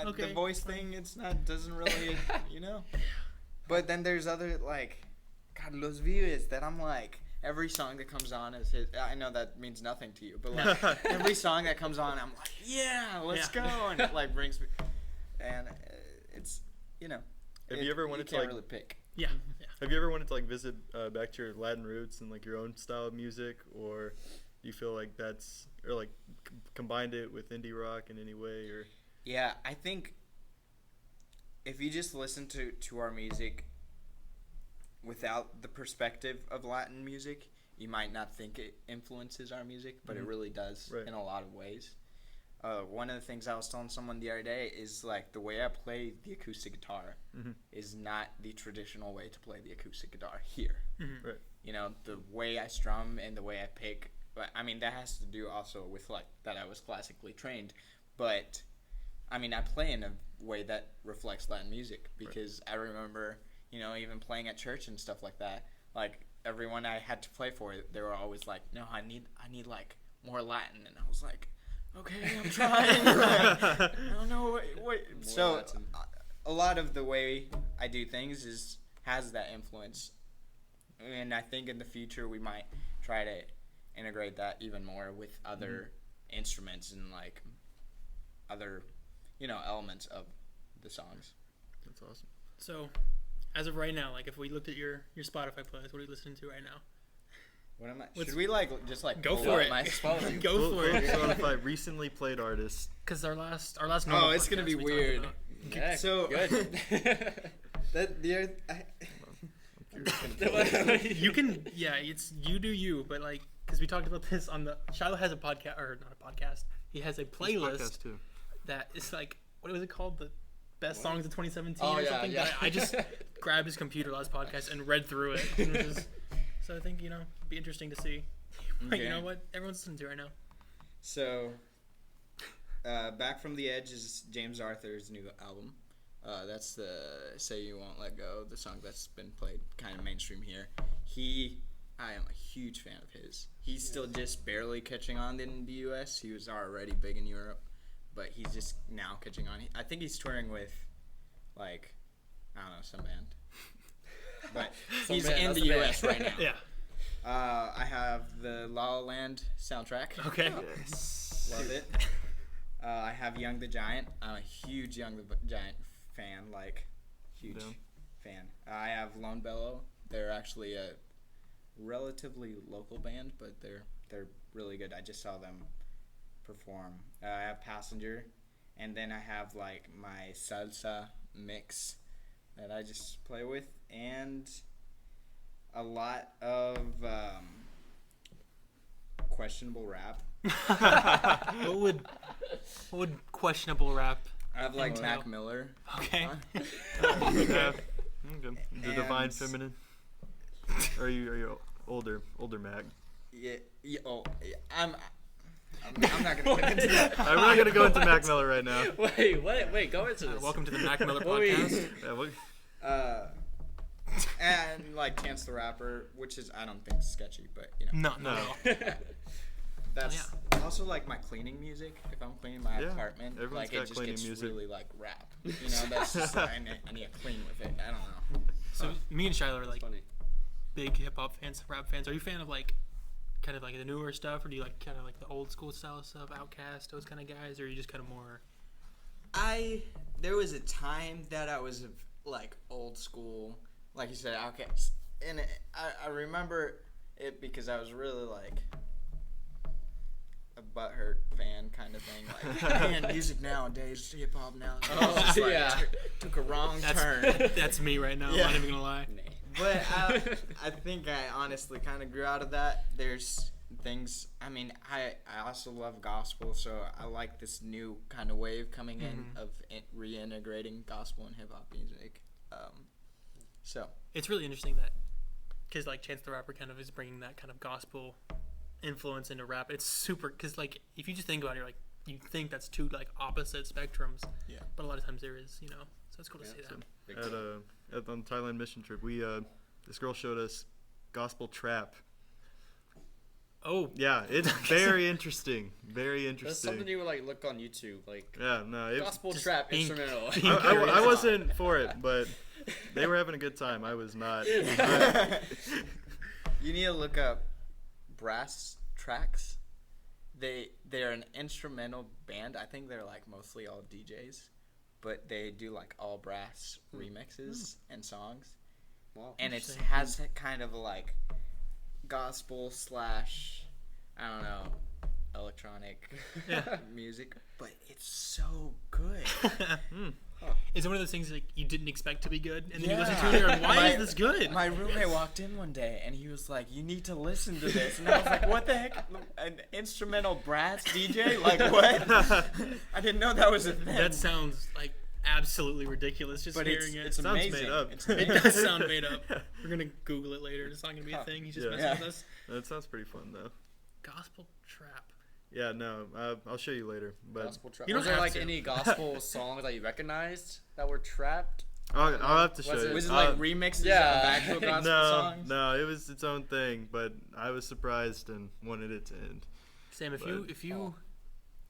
Okay. The voice thing. Doesn't really. But then there's other like, Carlos Vives that I'm like. Every song that comes on is his. I know that means nothing to you, but like every song that comes on, I'm like, yeah, let's go, and it like brings me. And it's Have you ever wanted to can't like really pick? Yeah. Have you ever wanted to like visit back to your Latin roots and like your own style of music, or do you feel like that's or like combined it with indie rock in any way, or? Yeah, I think if you just listen to our music without the perspective of Latin music, you might not think it influences our music, but it really does in a lot of ways. One of the things I was telling someone the other day is like the way I play the acoustic guitar is not the traditional way to play the acoustic guitar here. Right. The way I strum and the way I pick, I mean, that has to do also with like that I was classically trained, but I mean, I play in a way that reflects Latin music because I remember even playing at church and stuff like that. Like everyone I had to play for, they were always like, "No, I need like more Latin," and I was like, "Okay, I'm trying." I don't know. Wait. So Latin. A lot of the way I do things has that influence, and I think in the future we might try to integrate that even more with other instruments and like other elements of the songs. That's awesome. So, as of right now, like if we looked at your Spotify playlist, what are you listening to right now? What am I? Should we just go for it? Go for it. Spotify recently played artists. Because our last normal Oh, it's gonna be weird. Yeah, so good. You can, it's you do you, but like because we talked about this on the Shiloh has a podcast or not a podcast. He has a playlist Too. that is like what was it called the best songs of 2017 Oh, or yeah, something. yeah. I just grabbed his computer last podcast and read through it. And it was so I think it'd be interesting to see. But you know what everyone's listening to right now. So, Back from the Edge is James Arthur's new album. That's the Say You Won't Let Go, the song that's been played kind of mainstream here. I am a huge fan of his. He's still just barely catching on in the U.S. He was already big in Europe, but he's just now catching on. I think he's touring with, like, I don't know, some band. But he's in the U.S. right now. Yeah. I have the La La Land soundtrack. Okay. Love it. I have Young the Giant. I'm a huge Young the Giant fan, like huge fan. I have Lone Bellow. They're actually a relatively local band, but they're really good. I just saw them perform. I have Passenger, and then I have like my salsa mix that I just play with, and a lot of questionable rap. What would questionable rap? I have like Mac Miller. Okay. The Divine Feminine. Or are you older Mac? Yeah. I'm not gonna get into that. We're not gonna go into Mac Miller right now. Wait, go into this. Welcome to the Mac Miller podcast. And like Chance the Rapper, which is I don't think sketchy, but No. That's also like my cleaning music. If I'm cleaning my apartment, everyone's like got it just cleaning gets music. really like rap. You know, that's just like, I need to clean with it. I don't know. So me and Shiloh are like Funny. big hip hop fans, rap fans. Are you a fan of like kind of like the newer stuff, or do you like kind of like the old school style stuff, Outkast, those kind of guys, or are you just kind of more? There was a time that I was like old school, like you said, Outkast, and I remember it because I was really like a butthurt fan kind of thing. Like, man, music nowadays, hip hop now, Oh, like, yeah. took a wrong turn. That's me right now. Yeah. I'm not even gonna lie. But I think I honestly kind of grew out of that. There's things, I mean, I also love gospel, so I like this new kind of wave coming in of reintegrating gospel and hip hop music. So It's really interesting that because like Chance the Rapper kind of is bringing that kind of gospel influence into rap. It's super because like if you just think about it, you're like you think that's two like opposite spectrums. Yeah. But a lot of times there is, So it's cool to see that. On the Thailand mission trip, we this girl showed us gospel trap. Oh, Yeah, it's very interesting. Very That's interesting. something you would like look on YouTube, like Yeah, no, gospel just trap being- instrumental. being I wasn't for it, but they were having a good time. I was not. you need to look up Brass Tracks. They're an instrumental band. I think they're like mostly all DJs, but they do like all brass remixes and songs. Wow. And it Interesting. has that kind of like gospel / I don't know, electronic music, but it's so good. Is it one of those things like you didn't expect to be good, and then you Yeah. listen to it, and you're like, why My- is this good? My roommate walked in one day and he was like, "You need to listen to this," and I was like, "What the heck? An instrumental brass DJ? Like what?" I didn't know that was a thing. That sounds like absolutely ridiculous. Just but hearing it. it's Sounds amazing. made up. It's It amazing. does sound made up. We're gonna Google it later. It's not gonna be a thing. He's just Yeah. messing with Yeah. us. That sounds pretty fun though. Gospel trap. Yeah, no, I'll show you later. But Gospel trap. You don't Was there have like to. any gospel songs that you recognized that were trapped? I'll have to show Was you. it- Was it like remixes Yeah. of actual gospel no, songs? no, it was its own thing. But I was surprised and wanted it to end. Sam, if But- you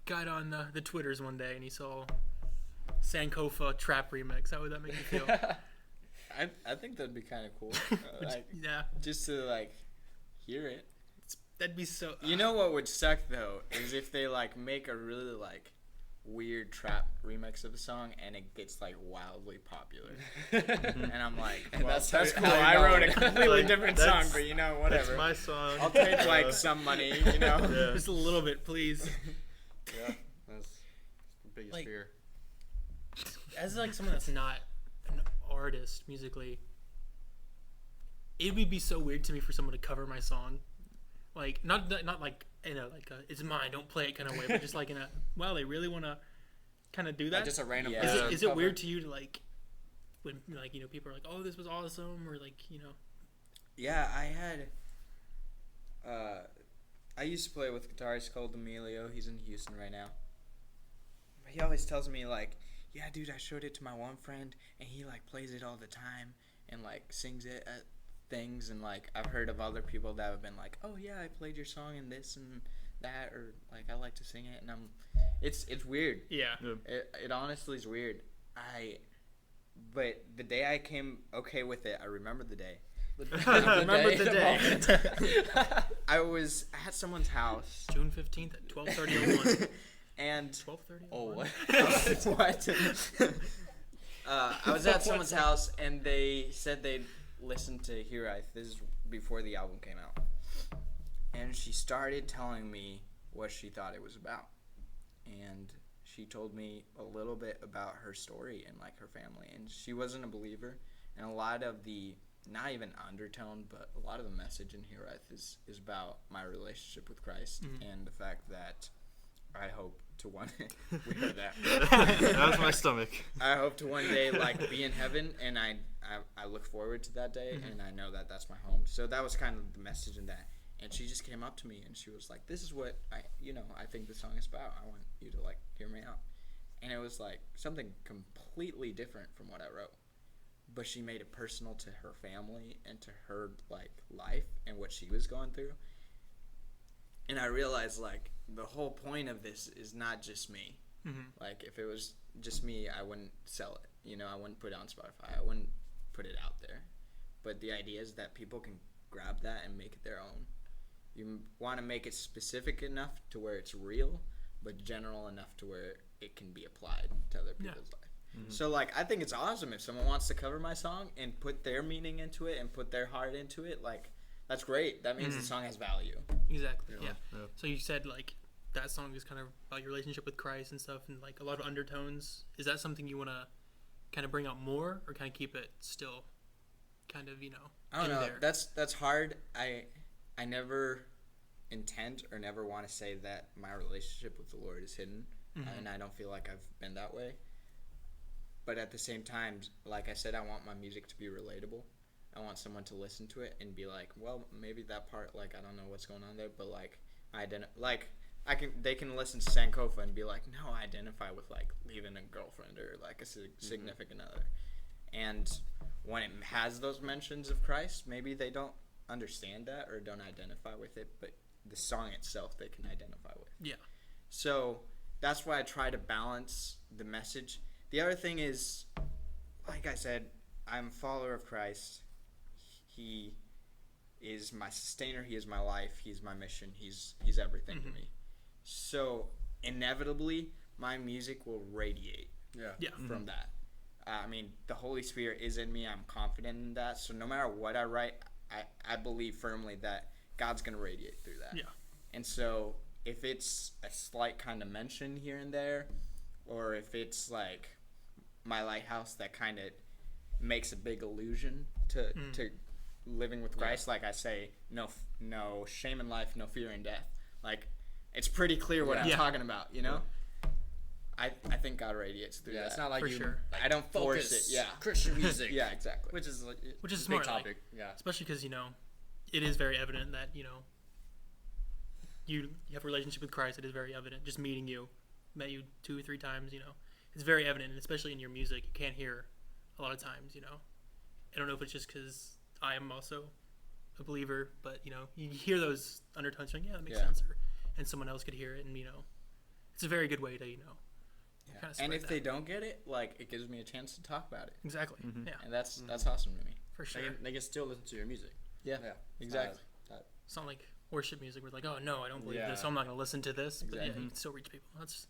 got on the Twitters one day and you saw Sankofa trap remix, how would that make you feel? I think that'd be kind of cool. Like Yeah, just to like hear it. that'd be so. You know what would suck though is if they like make a really like weird trap remix of a song and it gets like wildly popular, and I'm like, well, That's that's how- cool. how I you wrote know. a completely Like, different song, that's- but you know, That's whatever. my song. I'll take like some money, you know. Yeah. Just a little bit, please. Yeah, that's the biggest Like- fear. As like someone that's not an artist musically, it would be so weird to me for someone to cover my song, like not like in a like a, it's mine, don't play it kind of way, but just like in a wow, they really want to kind of do that. Like just a random. Yeah. person Is it cover. weird to you to like when like people are like, oh, this was awesome, or like Yeah, I used to play with a guitarist called Emilio. He's in Houston right now. He always tells me like, yeah, dude, I showed it to my one friend and he like plays it all the time and like sings it at things, and like I've heard of other people that have been like, oh yeah, I played your song and this and that, or like I like to sing it, and it's weird. yeah. It honestly is weird. But the day I came okay with it, I remember the day. Remember the day. I was at someone's house June 15th at 12:30:01. and 12:30. Oh, what? what? I was at someone's house and they said they'd listened to Here I. This is before the album came out, and she started telling me what she thought it was about, and she told me a little bit about her story and like her family, and she wasn't a believer, and a lot of the not even undertone, but a lot of the message in Here I is about my relationship with Christ and the fact that I hope to one we heard that. That was my stomach. I hope to one day like be in heaven, and I look forward to that day, and I know that that's my home. So that was kind of the message in that. And she just came up to me and she was like, "This is what I think the song is about. I want you to like hear me out." And it was like something completely different from what I wrote, but she made it personal to her family and to her like life and what she was going through. And I realized, like, the whole point of this is not just me. Mm-hmm. Like, if it was just me, I wouldn't sell it. You know, I wouldn't put it on Spotify. I wouldn't put it out there. But the idea is that people can grab that and make it their own. You want to make it specific enough to where it's real, but general enough to where it can be applied to other people's life. Mm-hmm. So, like, I think it's awesome if someone wants to cover my song and put their meaning into it and put their heart into it. Like, that's great. That means the song has value. Exactly. Yeah. Yeah. So you said like that song is kind of about your relationship with Christ and stuff, and like a lot of undertones. Is that something you want to kind of bring out more, or kind of keep it still, kind of I don't in know. there? That's hard. I never intend or never want to say that my relationship with the Lord is hidden, and I don't feel like I've been that way. But at the same time, like I said, I want my music to be relatable. I want someone to listen to it and be like, well, maybe that part, like, I don't know what's going on there, but like, they can listen to Sankofa and be like, no, I identify with like leaving a girlfriend or like a significant other. And when it has those mentions of Christ, maybe they don't understand that or don't identify with it, but the song itself they can identify with. Yeah. So that's why I try to balance the message. The other thing is, like I said, I'm a follower of Christ. He is my sustainer. He is my life. He's my mission. He's everything to me. So inevitably, my music will radiate from that. I mean, the Holy Spirit is in me. I'm confident in that. So no matter what I write, I believe firmly that God's going to radiate through that. Yeah. And so if it's a slight kind of mention here and there, or if it's like my Lighthouse that kind of makes a big allusion to living with Christ, like I say, no shame in life, no fear in death. Like, it's pretty clear what I'm talking about, you know? I think God radiates through that. It's not like For you. sure. Like, I don't force focus it. Yeah. Christian music. Yeah, exactly. Which is like, Which is a big smart, like, topic. Yeah. Especially because it is very evident that you have a relationship with Christ. It is very evident. Just meeting you, met you 2 or 3 times. It's very evident, and especially in your music, you can't hear a lot of times. I don't know if it's just because I am also a believer, but you hear those undertones, like, yeah, that makes sense, and someone else could hear it, and it's a very good way to kind of And if that. they don't get it, like, it gives me a chance to talk about it. Exactly. Yeah, And that's awesome to me. for sure. They can still listen to your music. Yeah, exactly. It's not like worship music where like, oh no, I don't believe Yeah. this, so I'm not going to listen to this. But yeah, Exactly. you can still reach people. It's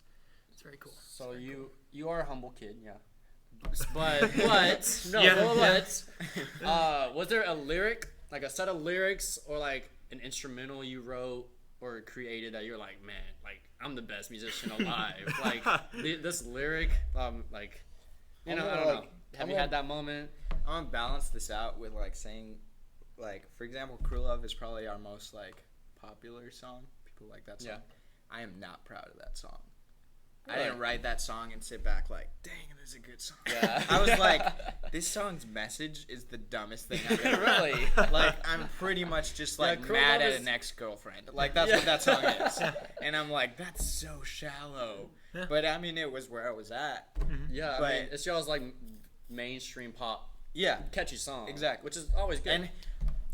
very cool. So you are a humble kid, yeah. But was there a lyric, like a set of lyrics, or like an instrumental you wrote or created that you're like, man, like I'm the best musician alive? Like this lyric, like, I don't know. Have you had that moment? I want to balance this out with like saying, like, for example, Cruel Love is probably our most like popular song. People like that song. Yeah. I am not proud of that song. I Really? didn't write that song and sit back like, dang, this is a good song. Yeah. I was like, this song's message is the dumbest thing I've ever Really? Like, I'm pretty much just like Cruel mad Love at is- an ex-girlfriend. Like, that's what that song is. And I'm like, that's so shallow. Yeah. But I mean, it was where I was at. Yeah, But- I mean, it's y'all's like mainstream pop, Yeah. catchy song. Exactly. Which is always good. And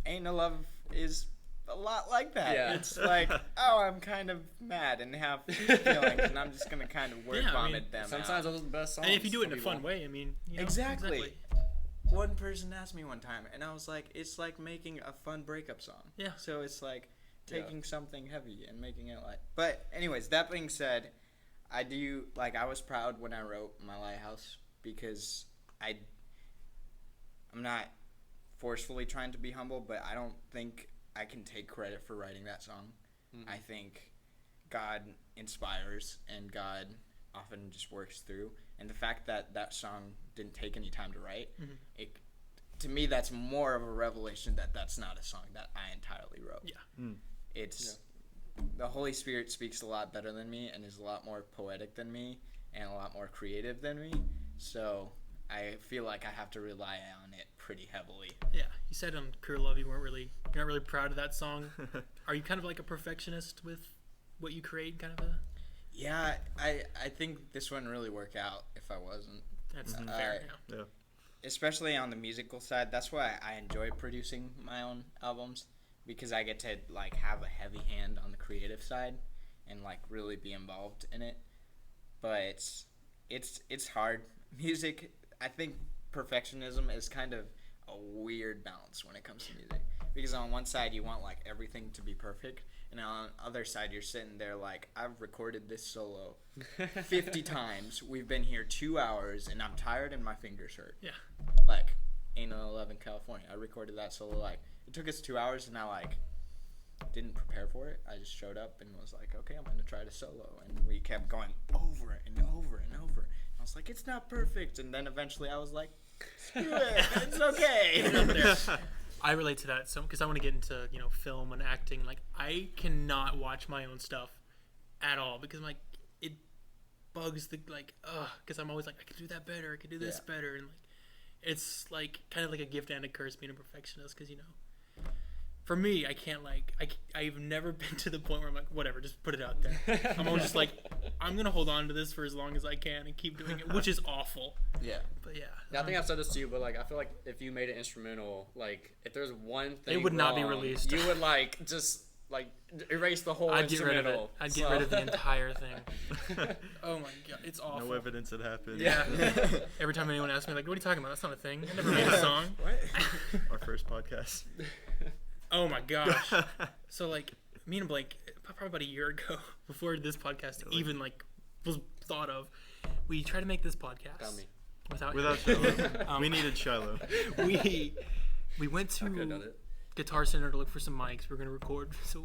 Ain't No Love is a lot like that. Yeah. It's like, oh, I'm kind of mad and have feelings, and I'm just gonna kind of word Yeah, I mean, vomit them sometimes out. those are the best songs. And if you do it in a Some fun people- way, I mean, Exactly. One person asked me one time, and I was like, it's like making a fun breakup song. Yeah. So it's like taking something heavy and making it light. But anyways, that being said, I was proud when I wrote My Lighthouse because I'm not forcefully trying to be humble, but I don't think I can take credit for writing that song. I think God inspires and God often just works through. And the fact that that song didn't take any time to write, to me, that's more of a revelation that that's not a song that I entirely wrote. Yeah. It's the Holy Spirit speaks a lot better than me and is a lot more poetic than me and a lot more creative than me. So I feel like I have to rely on it pretty heavily. Yeah. You said on Cruel Love you're not really proud of that song. Are you kind of like a perfectionist with what you create, kind of a? Yeah, I think this wouldn't really work out if I wasn't. That's fair. Yeah. Especially on the musical side. That's why I enjoy producing my own albums because I get to like have a heavy hand on the creative side and like really be involved in it. But it's hard. Music, I think perfectionism is kind of a weird balance when it comes to music, because on one side you want like everything to be perfect, and on the other side you're sitting there like, I've recorded this solo 50 times, we've been here 2 hours, and I'm tired and my fingers hurt. Yeah. Like Ain't No Love in California, I recorded that solo, like it took us 2 hours, and I like didn't prepare for it. I just showed up and was like, okay, I'm gonna try to solo, and we kept going over and over and over. I was like, it's not perfect, and then eventually I was like, screw it, it's okay. I relate to that, so because I want to get into film and acting. Like, I cannot watch my own stuff at all because I'm like, it bugs the because I'm always like, I could do that better, I could do this better, and like it's like kind of like a gift and a curse being a perfectionist, because for me, I can't I've never been to the point where I'm like, whatever, just put it out there. I'm always just like, I'm gonna hold on to this for as long as I can and keep doing it, which is awful. Yeah. But yeah. I think I've said this to you, but like I feel like if you made it instrumental, like if there's one thing it would not be wrong, released. You would like just like erase the whole I'd get rid of it. instrumental. I'd get rid of the entire thing. Oh my god, it's awful. No evidence it happened. Yeah. Every time anyone asks me, like, what are you talking about? That's not a thing. I never made a song. What? Our first podcast. Oh my gosh. So like, me and Blake, probably about a year ago, before this podcast even like was thought of, we tried to make this podcast. Got me. Without Shiloh. We needed Shiloh. We went I could've done to it. Guitar Center to look for some mics. We were gonna record, so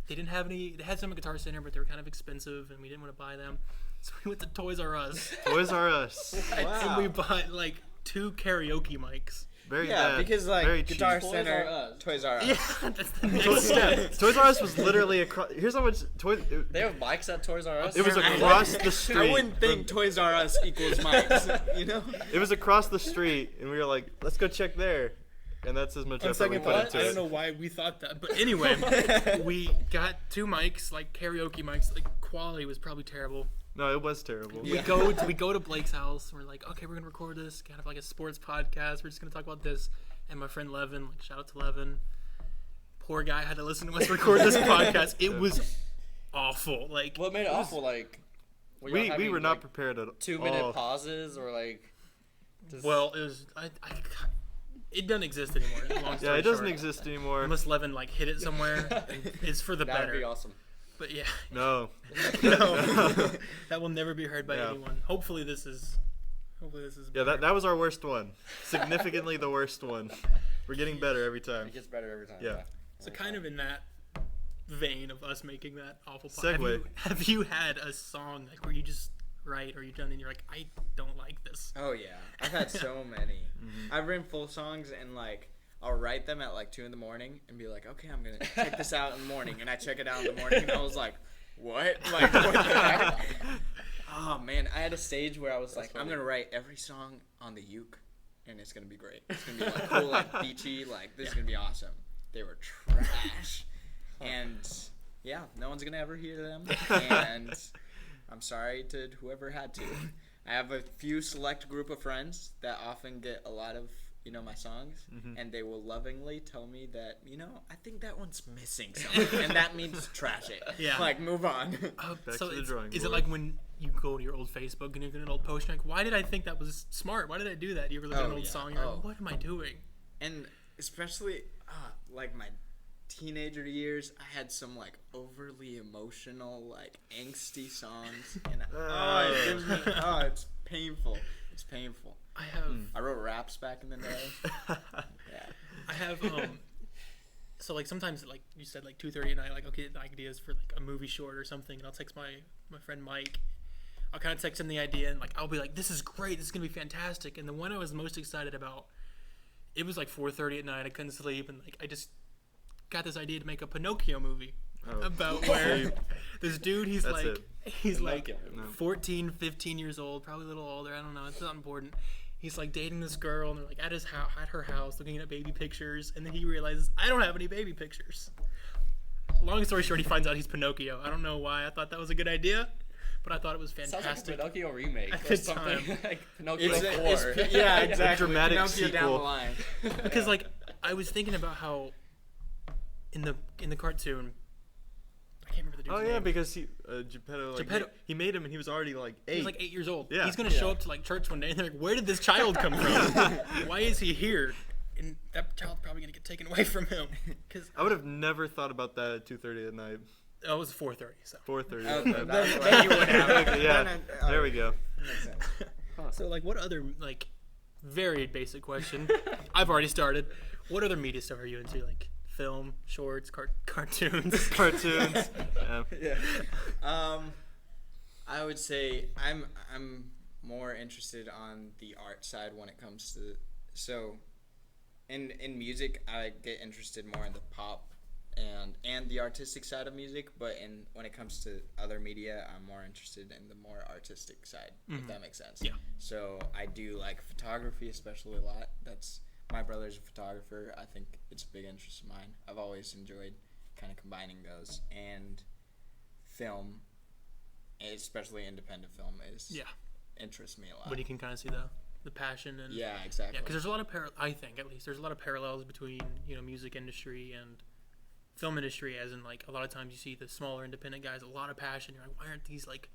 they didn't have any. They had some at Guitar Center, but they were kind of expensive, and we didn't want to buy them. So we went to Toys R Us. Toys R Us. And we bought like 2 karaoke mics. Very Yeah, bad. because like Very Guitar cheap. Center, Toys R Us. Toys R Us. Yeah, that's the next step. Toys R Us was literally across. Here's how much Toys. They have mics at Toys R Us. It was across the street. I wouldn't think Toys R Us equals mics, you know? It was across the street, and we were like, "Let's go check there," and that's as much On effort we second put thought, into I it. don't know why we thought that, but anyway, we got 2 mics, like karaoke mics. Like, quality was probably terrible. No, it was terrible. Yeah. We go to Blake's house. And we're like, okay, we're gonna record this kind of like a sports podcast. We're just gonna talk about this. And my friend Levin, like, shout out to Levin. Poor guy had to listen to us record this podcast. It was awful. Like, What made it awful? Like were y'all We having, were not like, prepared at all. 2-minute pauses or like. Just, well, it was. It doesn't exist anymore. Long Yeah, story it doesn't short. exist anymore. Unless Levin like hit it somewhere. And it's for the that'd better. be awesome. But yeah. No. No, that will never be heard by Yeah. anyone. Hopefully this is. Yeah, that was our worst one. Significantly the worst one. We're getting better every time. It gets better every time. Yeah. So kind of in that vein of us making that awful. Segue. Have you had a song like where you just write or you've done and you're like, I don't like this? Oh yeah, I've had so many. I've written full songs, and like I'll write them at like 2 a.m. and be like, okay, I'm gonna check this out in the morning, and I check it out in the morning, and I was like, what? Like what the heck? Oh man, I had a stage where I was like, I'm gonna write every song on the uke, and it's gonna be great. It's gonna be like cool, like beachy, like this is gonna be awesome. They were trash, and yeah, no one's gonna ever hear them, and I'm sorry to whoever had to. I have a few select group of friends that often get a lot of my songs, and they will lovingly tell me that I think that one's missing something, and that means trash it. Yeah. Like move on. Back So to the drawing is it board. like when you go to your old Facebook and you get an old post, you're like, why did I think that was smart? Why did I do that? You ever look at an Oh, old yeah. song and you're Oh. like, what am I doing? And especially like my teenager years, I had some like overly emotional, like angsty songs, and it gives me, it's painful. It's painful. I have I wrote raps back in the day. Yeah. I have so like sometimes like you said like 2:30 at night, like okay, the ideas for like a movie short or something, and I'll text my friend Mike. I'll kind of text him the idea, and like I'll be like, this is great, this is gonna be fantastic. And the one I was most excited about, it was like 4:30 at night, I couldn't sleep, and like I just got this idea to make a Pinocchio movie about where this dude, he's That's like it. he's like Pinocchio. 14, 15 years old, probably a little older, I don't know, it's not important. He's like dating this girl, and they're like at his house, at her house, looking at baby pictures, and then he realizes I don't have any baby pictures. Long story short, he finds out he's Pinocchio. I don't know why I thought that was a good idea, but I thought it was Sounds like a fantastic. Pinocchio remake At or the something. time. Like Pinocchio It's 4. yeah, exactly. dramatic Pinocchio down sequel. the line. Because like I was thinking about how in the cartoon, I can't remember the dude's Oh name. yeah, because Geppetto, Geppetto- he made him and he was already like 8. He was like 8 years old. Yeah. He's gonna show up to like church one day, and they're like, "Where did this child come from? Why is he here?" And that child's probably gonna get taken away from him. Cause I would have never thought about that at 2:30 at night. it was 4:30. So 4:30. Okay, at night. that's what- then you would have. Yeah, No, there we go. makes sense. So like, what other like very basic question? I've already started. What other media stuff are you into? Like film, shorts, cartoons. Cartoons. Yeah. Yeah. I would say I'm more interested on the art side when it comes to in music I get interested more in the pop and the artistic side of music, but when it comes to other media I'm more interested in the more artistic side, if that makes sense. Yeah. So I do like photography especially a lot. That's my brother's a photographer. I think it's a big interest of mine. I've always enjoyed kind of combining those, and film, especially independent film, interests me a lot. But you can kind of see the passion and Yeah, exactly. yeah, because there's a lot of I think at least there's a lot of parallels between music industry and film industry, as in like a lot of times you see the smaller independent guys, a lot of passion. You're like, why aren't these like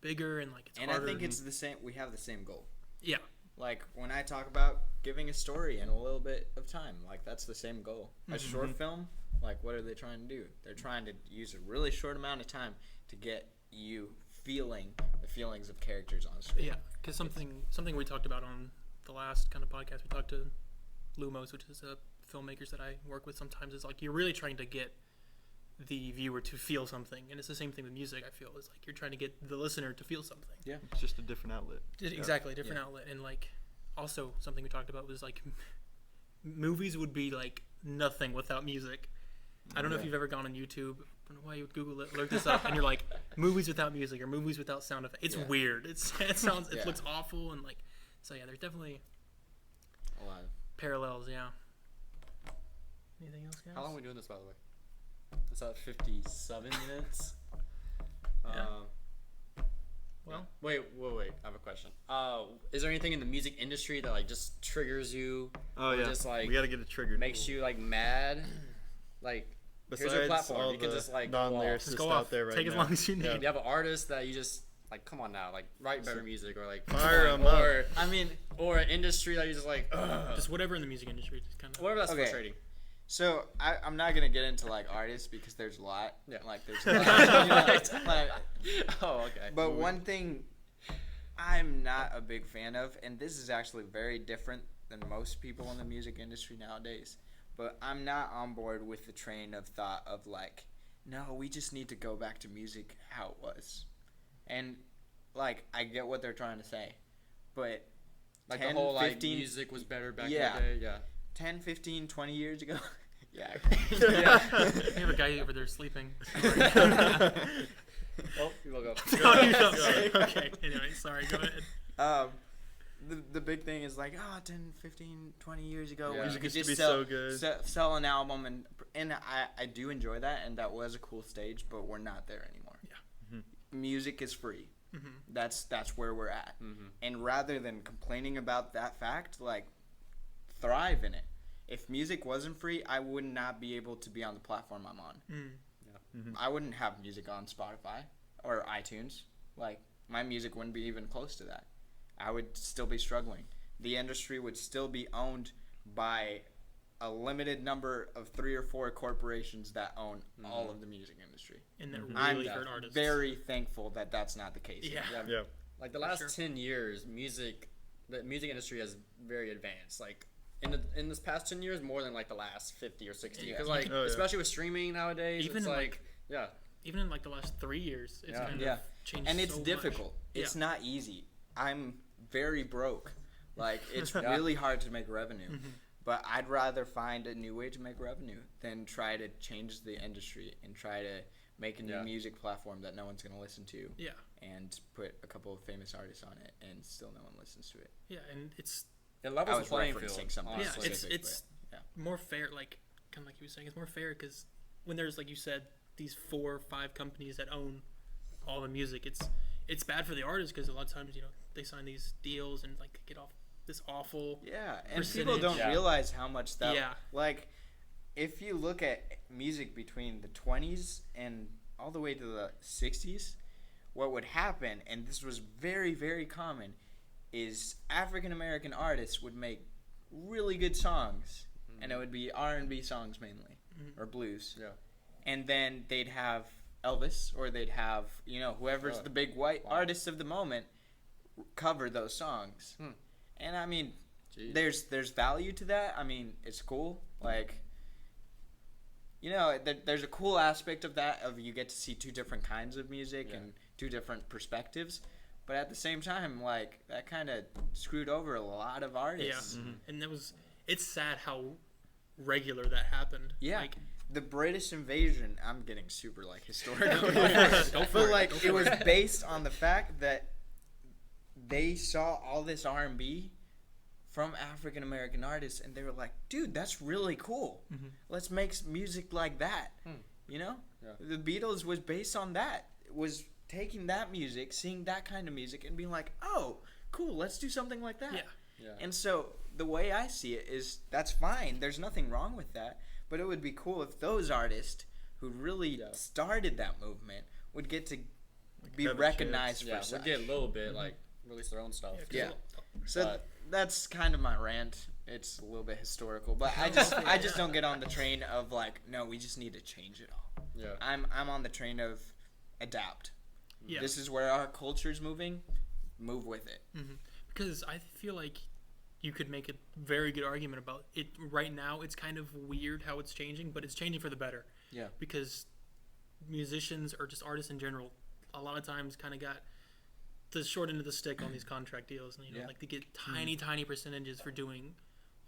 bigger and like it's and harder? I think it's the same. We have the same goal. yeah. Like when I talk about giving a story in a little bit of time, like that's the same goal. A short film, like what are they trying to do? They're trying to use a really short amount of time to get you feeling the feelings of characters on screen. Yeah, because something we talked about on the last kind of podcast, we talked to Lumos, which is filmmakers that I work with sometimes, is like you're really trying to get the viewer to feel something, and it's the same thing with music. I feel it's like you're trying to get the listener to feel something. Yeah. It's just a different outlet. Exactly, a different outlet. And like also something we talked about was like movies would be like nothing without music. I don't know if you've ever gone on YouTube. I don't know why you would Google it, look this up, and you're like movies without music or movies without sound effects. It's weird. It sounds it looks awful, and like so yeah. There's definitely A lot. parallels. Yeah. Anything else, guys? How long are we doing this, by the way? It's at 57 minutes. Yeah. Well, Wait. I have a question. Is there anything in the music industry that like just triggers you? Oh or yeah. Just like we gotta get it triggered. makes you like mad? Like Besides here's your platform. all You can the just like go off. non-lyricists just go out off. there right Take now. as long as you need. Yeah. You have an artist that you just like, come on now, like write better music, or like Fire come 'em on, up. or I mean, or an industry that you just like, Just whatever in the music industry, just kind of. whatever that's Okay. frustrating. so I'm not gonna get into like artists because there's a lot. Yeah. Like there's a lot. Like, Oh, okay. but one thing I'm not a big fan of, and this is actually very different than most people in the music industry nowadays, but I'm not on board with the train of thought of like, no, we just need to go back to music how it was. And like I get what they're trying to say, but like 10, the whole like 15 music was better back Yeah. in the day. Yeah. 10, 15, 20 years ago. Yeah. We have a guy over there sleeping. Oh, you will go. No, you don't. Okay. Anyway, sorry. Go ahead. The big thing is like 10, 15, 20 years ago Yeah. when you Music could used to just be so good. sell an album, and I do enjoy that, and that was a cool stage, but we're not there anymore. Yeah. Music is free. Mm-hmm. That's where we're at. Mm-hmm. And rather than complaining about that fact, like thrive in it. If music wasn't free, I would not be able to be on the platform I'm on. Mm. I wouldn't have music on Spotify or iTunes. Like my music wouldn't be even close to that. I would still be struggling. The industry would still be owned by a limited number of 3 or 4 corporations that own all of the music industry. And that I'm really hurt artists. very thankful that that's not the case. Yeah. Yeah. Like the last sure. 10 years, the music industry has very advanced. Like in this past 10 years, more than like the last 50 or 60. Yeah. Because like Oh, yeah. especially with streaming nowadays, Even it's in, like yeah. Even in like the last 3 years, it's Yeah. kind Yeah. of changed. And it's so much. difficult. It's Yeah. not easy. I'm very broke. Like it's Yeah. really hard to make revenue. Mm-hmm. But I'd rather find a new way to make revenue than try to change the industry and try to make a new Yeah. music platform that no one's going to listen to Yeah. and put a couple of famous artists on it and still no one listens to it. Yeah, and it's It I levels was the playing referencing field. something honestly. Yeah, specific, it's but, more fair. Like kind of like you were saying, it's more fair because when there's like you said these 4 or 5 companies that own all the music, it's bad for the artists because a lot of times they sign these deals and like get off this awful. yeah, and people percentage. don't Yeah. realize how much that Yeah. like if you look at music between the 20s and all the way to the 60s, what would happen, and this was very, very common, is African American artists would make really good songs, and it would be R&B songs mainly, or blues. Yeah. And then they'd have Elvis, or they'd have, whoever's the big white artist of the moment cover those songs. And I mean, Jeez. there's value to that. I mean, it's cool. Like, there's a cool aspect of that, of you get to see two different kinds of music and two different perspectives. But at the same time, like, that kind of screwed over a lot of artists. Yeah, and it's sad how regular that happened. Yeah. Like, the British invasion, I'm getting super, like, historical. Go for But, it, like, go for it was it. based on the fact that they saw all this R&B from African American artists, and they were like, dude, that's really cool. Let's make music like that. Yeah. The Beatles was based on that. It was taking that music, seeing that kind of music, and being like, oh, cool, let's do something like that. Yeah. And so the way I see it is, that's fine. There's nothing wrong with that. But it would be cool if those artists who really started that movement would get to be have a recognized Yeah, for we'll such. get a little bit, like, release their own stuff. Yeah. So But- that's kind of my rant. It's a little bit historical, but I just don't get on the train of, like, no, we just need to change it all. Yeah. I'm on the train of adapt. Yeah. This is where our culture's moving. Move with it. Because I feel like you could make a very good argument about it. Right now, it's kind of weird how it's changing, but it's changing for the better. Yeah. Because musicians, or just artists in general, a lot of times kind of got the short end of the stick on these contract deals, and like they get tiny percentages for doing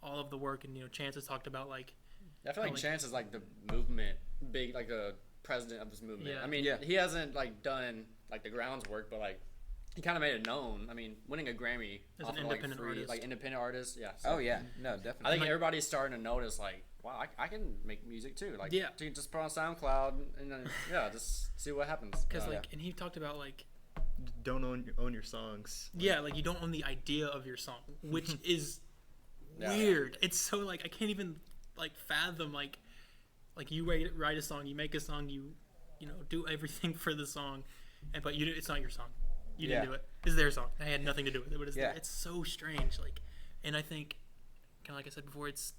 all of the work. And Chance has talked about, like, I feel like like- Chance is like the movement, big, like a president of this movement. Yeah. I mean, Yeah. he hasn't like done like the grounds work, but like he kind of made it known. I mean, winning a Grammy As off an of, like, independent free, artist. like independent artist. Yeah. Oh yeah, no, definitely. I think Like- everybody's starting to notice, like, wow, I can make music too. Like, Yeah. to just put on SoundCloud and then just see what happens. because Yeah. and he talked about, like, Don't own your songs. like, you don't own the idea of your song, which is Yeah. weird. It's so, like, I can't even, like, fathom, like you write a song, you make a song, you do everything for the song, but it's not your song. You didn't Yeah. do it. It's their song. I had nothing to do with it, but Yeah. it's so strange. Like, and I think, kind of like I said before, it's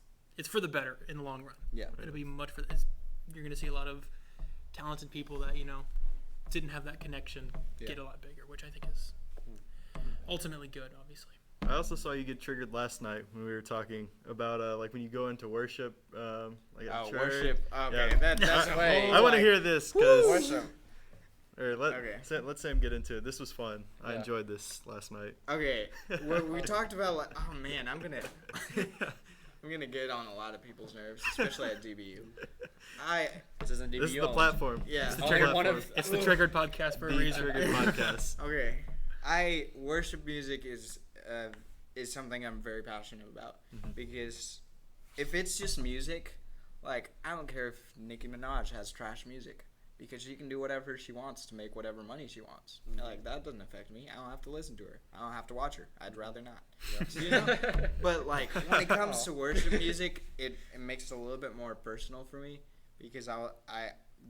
for the better in the long run. Yeah. It'll be much for. You're gonna see a lot of talented people that didn't have that connection get a lot bigger, which I think is ultimately good, obviously. I also saw you get triggered last night when we were talking about like when you go into worship, like at church. Worship. Okay, Yeah. that's a Wait. whole, I want to like, hear this because worship. let's Sam get into it. This was fun. I Yeah. enjoyed this last night. Okay, we talked about, like, oh man, I'm gonna get on a lot of people's nerves, especially at DBU. This isn't DBU. This is the platform. Yeah. This is the Oh, triggered one of- platform. It's the Triggered podcast for a The reason. Triggered podcast. Okay, worship music is something I'm very passionate about, because if it's just music, like, I don't care if Nicki Minaj has trash music, because she can do whatever she wants to make whatever money she wants. Like, that doesn't affect me. I don't have to listen to her. I don't have to watch her. I'd rather not. But, like, when it comes to worship music, it makes it a little bit more personal for me, because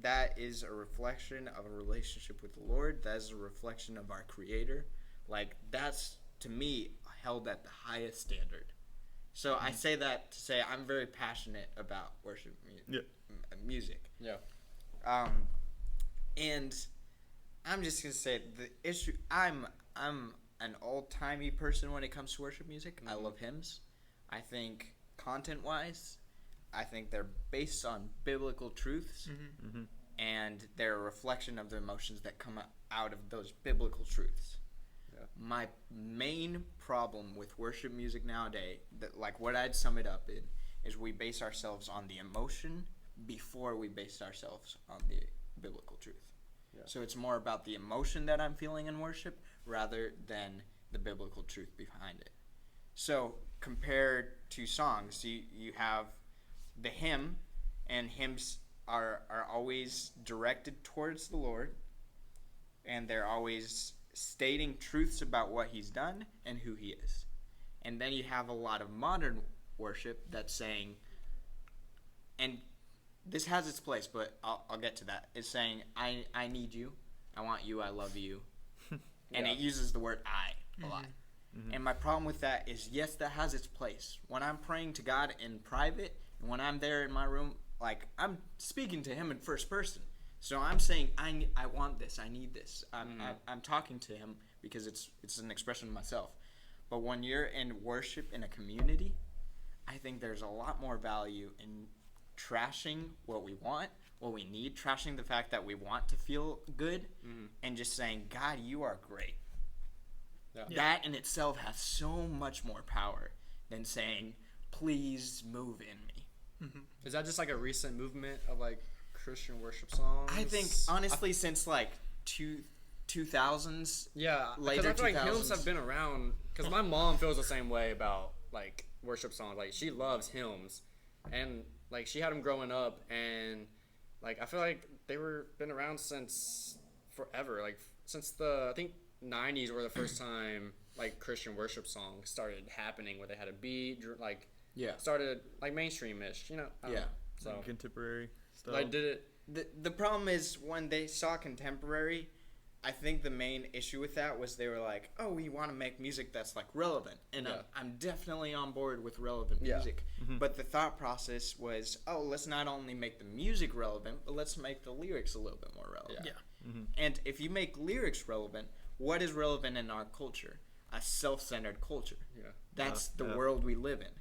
that is a reflection of a relationship with the Lord. That is a reflection of our Creator. Like, that's, to me, held at the highest standard. So I say that to say I'm very passionate about worship music. Yeah. And I'm just gonna say the issue. I'm an old-timey person when it comes to worship music. I love hymns. I think content-wise, I think they're based on biblical truths, and they're a reflection of the emotions that come out of those biblical truths. Yeah. My main problem with worship music nowadays, like what I'd sum it up in, is we base ourselves on the emotion before we base ourselves on the biblical truth. Yeah. So it's more about the emotion that I'm feeling in worship rather than the biblical truth behind it. So compared to songs, you have the hymn, and hymns are always directed towards the Lord, and they're always stating truths about what he's done and who he is. And then you have a lot of modern worship that's saying, and this has its place, but I'll get to that. It's saying, I need you, I want you, I love you. And it uses the word I a lot. And my problem with that is, yes, that has its place. When I'm praying to God in private, and when I'm there in my room, like, I'm speaking to him in first person. So I'm saying, I want this, I need this. I'm talking to him because it's an expression of myself. But when you're in worship in a community, I think there's a lot more value in trashing what we want, what we need, trashing the fact that we want to feel good, and just saying, God, you are great. That in itself has so much more power than saying, please move in me. Is that just like a recent movement of like Christian worship songs? I think, honestly, since like 2000s. Yeah, later because I feel like 2000s. hymns have been around. Because my mom feels the same way about like worship songs. Like she loves hymns, and like she had them growing up, and like I feel like they were been around since forever. Like since the I think 90s were the first time like Christian worship songs started happening, where they had a beat, like started like mainstream-ish, you know. I don't know. So Contemporary stuff. I did it. The problem is when they saw contemporary, I think the main issue with that was they were like, oh, we want to make music that's like relevant. And I'm definitely on board with relevant music. But the thought process was, oh, let's not only make the music relevant, but let's make the lyrics a little bit more relevant. And if you make lyrics relevant, what is relevant in our culture? A self-centered culture. That's the world we live in.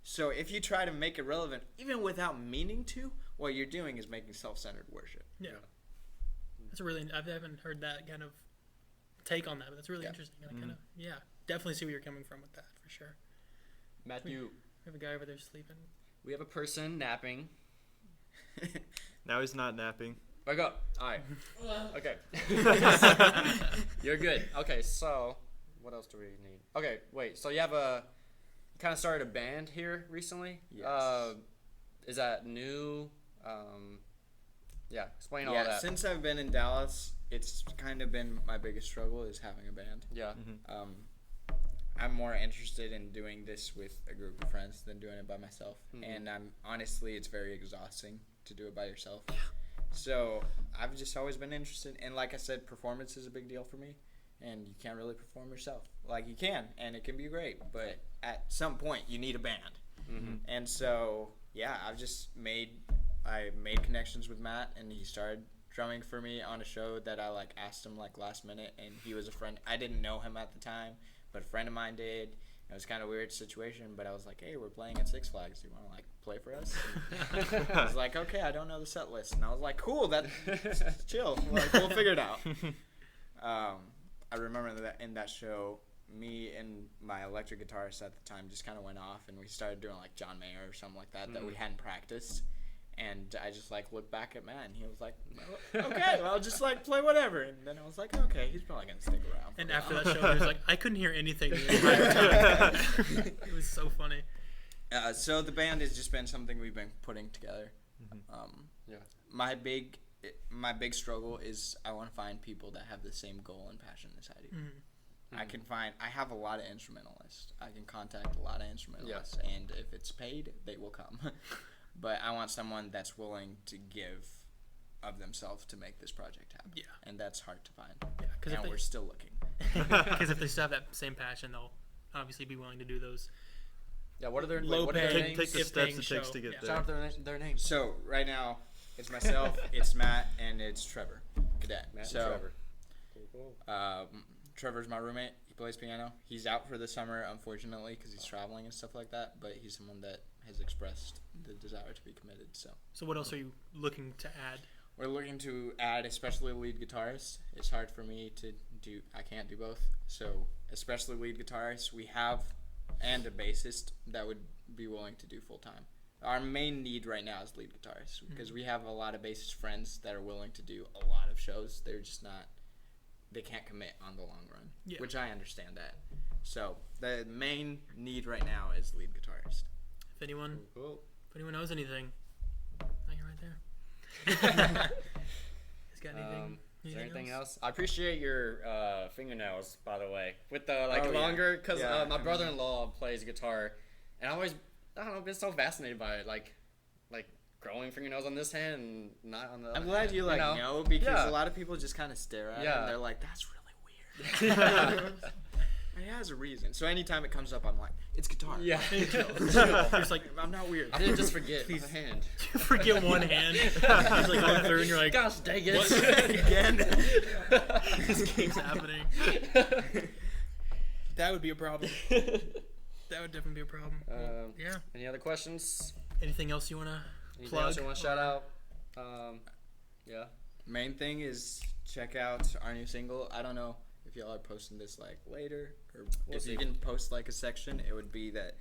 So if you try to make it relevant, even without meaning to, what you're doing is making self-centered worship. That's a really. I haven't heard that kind of take on that, but that's really interesting. And I kind of, definitely see where you're coming from with that for sure. Matthew, We have a guy over there sleeping. we have a person napping. Now he's not napping. Wake up. All right. Okay. You're good. Okay, so what else do we need? Okay, wait. So you kind of started a band here recently? Yes. Is that new? Explain all that. Since I've been in Dallas, it's kind of been my biggest struggle is having a band. Yeah. I'm more interested in doing this with a group of friends than doing it by myself. And honestly, it's very exhausting to do it by yourself. So I've just always been interested. And like I said, performance is a big deal for me. And you can't really perform yourself. Like you can, and it can be great. But at some point, you need a band. And so, I made connections with Matt, and he started drumming for me on a show that I like asked him like last minute, and he was a friend. I didn't know him at the time, but a friend of mine did. It was kind of a weird situation, but I was like, hey, we're playing at Six Flags. Do you want to like play for us? And he was like, okay, I don't know the set list. And I was like, cool, that's chill. Like, we'll figure it out. I remember that in that show, me and my electric guitarist at the time just kind of went off, and we started doing like John Mayer or something like that that we hadn't practiced. And I just like looked back at Matt, and he was like, okay, well, I'll just like play whatever. And then I was like, okay, he's probably gonna stick around. And after that show, he was like, I couldn't hear anything the entire time. It was so funny. So the band has just been something we've been putting together. My big struggle is I want to find people that have the same goal and passion as I do. I have a lot of instrumentalists. I can contact a lot of instrumentalists, and if it's paid, they will come. But I want someone that's willing to give of themselves to make this project happen. Yeah. And that's hard to find. Yeah, and we're still looking. Because if they still have that same passion, they'll obviously be willing to do those. Yeah, what are their low what are their paying, names? Take the steps it takes to get there. Shout out their names. So right now, it's myself, it's Matt, and it's Trevor Cadet. Matt and Trevor. Cool. Trevor's my roommate. He plays piano. He's out for the summer, unfortunately, because he's traveling and stuff like that. But he's someone that has expressed the desire to be committed. So what else are you looking to add? We're looking to add especially a lead guitarist. It's hard for me to do. I can't do both. So especially lead guitarist. We have, and a bassist that would be willing to do full time. Our main need right now is lead guitarist because we have a lot of bassist friends that are willing to do a lot of shows. They're just not. They can't commit on the long run, which I understand that. So the main need right now is lead guitarist. If anyone knows anything, you're right there. He's got anything? Is there anything else? I appreciate your fingernails, by the way, with the longer, because my brother-in-law plays guitar, and I don't know, been so fascinated by it. Like growing fingernails on this hand and not on the other I'm glad hand, you like know? know because Yeah. a lot of people just kind of stare at it Yeah. and they're like, "That's really weird." It has a reason. So anytime it comes up, I'm like, "It's guitar." Yeah. You're just like, I'm not weird. I didn't just forget Please. a hand. you forget one hand. He's like going through, and you're like, Gosh dang it. What? Again. this game's happening. That would be a problem. That would definitely be a problem. Yeah. Any other questions? Anything else you wanna Anything plug? else you want to shout out? Yeah. Main thing is check out our new single. I don't know if y'all are posting this like later or We'll if see. you can post like a section. It would be that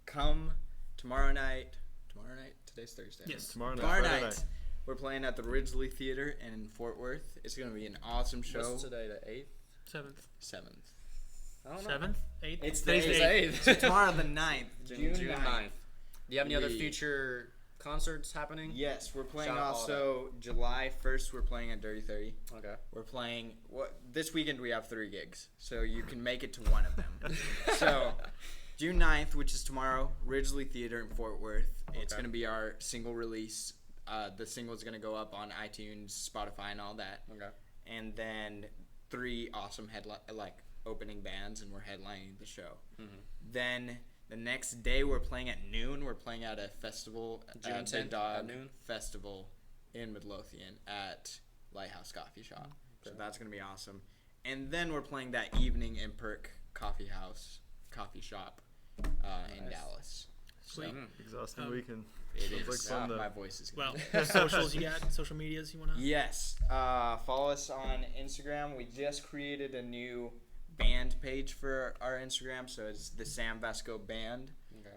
come tomorrow night. Tomorrow night. Today's Thursday. Yes. Tomorrow night. Tomorrow Friday night. We're playing at the Ridgely Theater in Fort Worth. It's gonna be an awesome show. What's today, the 8th? 7th, 7th. I don't know. 7th, 8th. It's Today's the the 8th. 8th. So tomorrow the 9th. June 9th. Do you have any other We- future concerts happening? Yes, we're playing Shout out all also July 1st. We're playing at Dirty 30. Okay. We're playing this weekend. We have 3 gigs, so you can make it to one of them. So June 9th, which is tomorrow, Ridgely Theater in Fort Worth. It's Okay. gonna be our single release. The single is gonna go up on iTunes, Spotify, and all that. Okay. And then 3 awesome opening bands, and we're headlining the show. Mhm. Then the next day we're playing at noon. We're playing at a festival, June the 10th Dog at noon? Festival in Midlothian at Lighthouse Coffee Shop. So Okay. that's gonna be awesome. And then we're playing that evening in Perk Coffee Shop in Nice. Dallas. Sweet. So Exhausting Um, weekend. it Sounds is. like fun, though. My voice is Well, gonna socials you got? Social medias you wanna? Yes. Follow us on Instagram. We just created a new band page for our Instagram, so it's the Sam Vasco Band. Okay.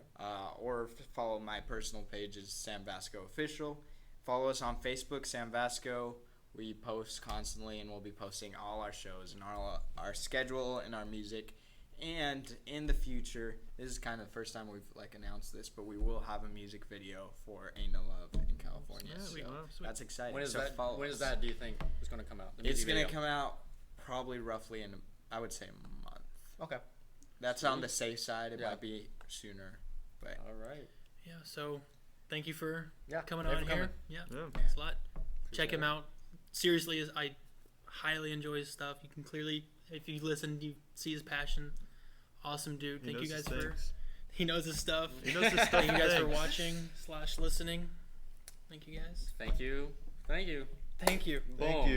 Or follow my personal page is Sam Vasco Official. Follow us on Facebook, Sam Vasco. We post constantly, and we'll be posting all our shows and our schedule and our music. And in the future, this is kind of the first time we've announced this, but we will have a music video for Ain't No Love in California. Yeah, so sweet. that's exciting. When is So that? follow When is us. that? Do you think is going to come out? The It's music gonna video? come out probably roughly in I would say a month. Okay. That's on the safe side. It Yeah. might be sooner, but All right. Yeah. So, thank you for Yeah. coming thank on you for here. coming. Yeah. Yeah. Thanks a lot. Check Appreciate him it. out. Seriously, I highly enjoy his stuff. You can clearly, if you listen, you see his passion. Awesome dude. He Thank you knows guys his for. things. He knows his stuff. He knows his stuff. Thank you guys for Thanks. watching / listening. Thank you guys. Thank you. Thank you. Thank you. Thank Boom. you.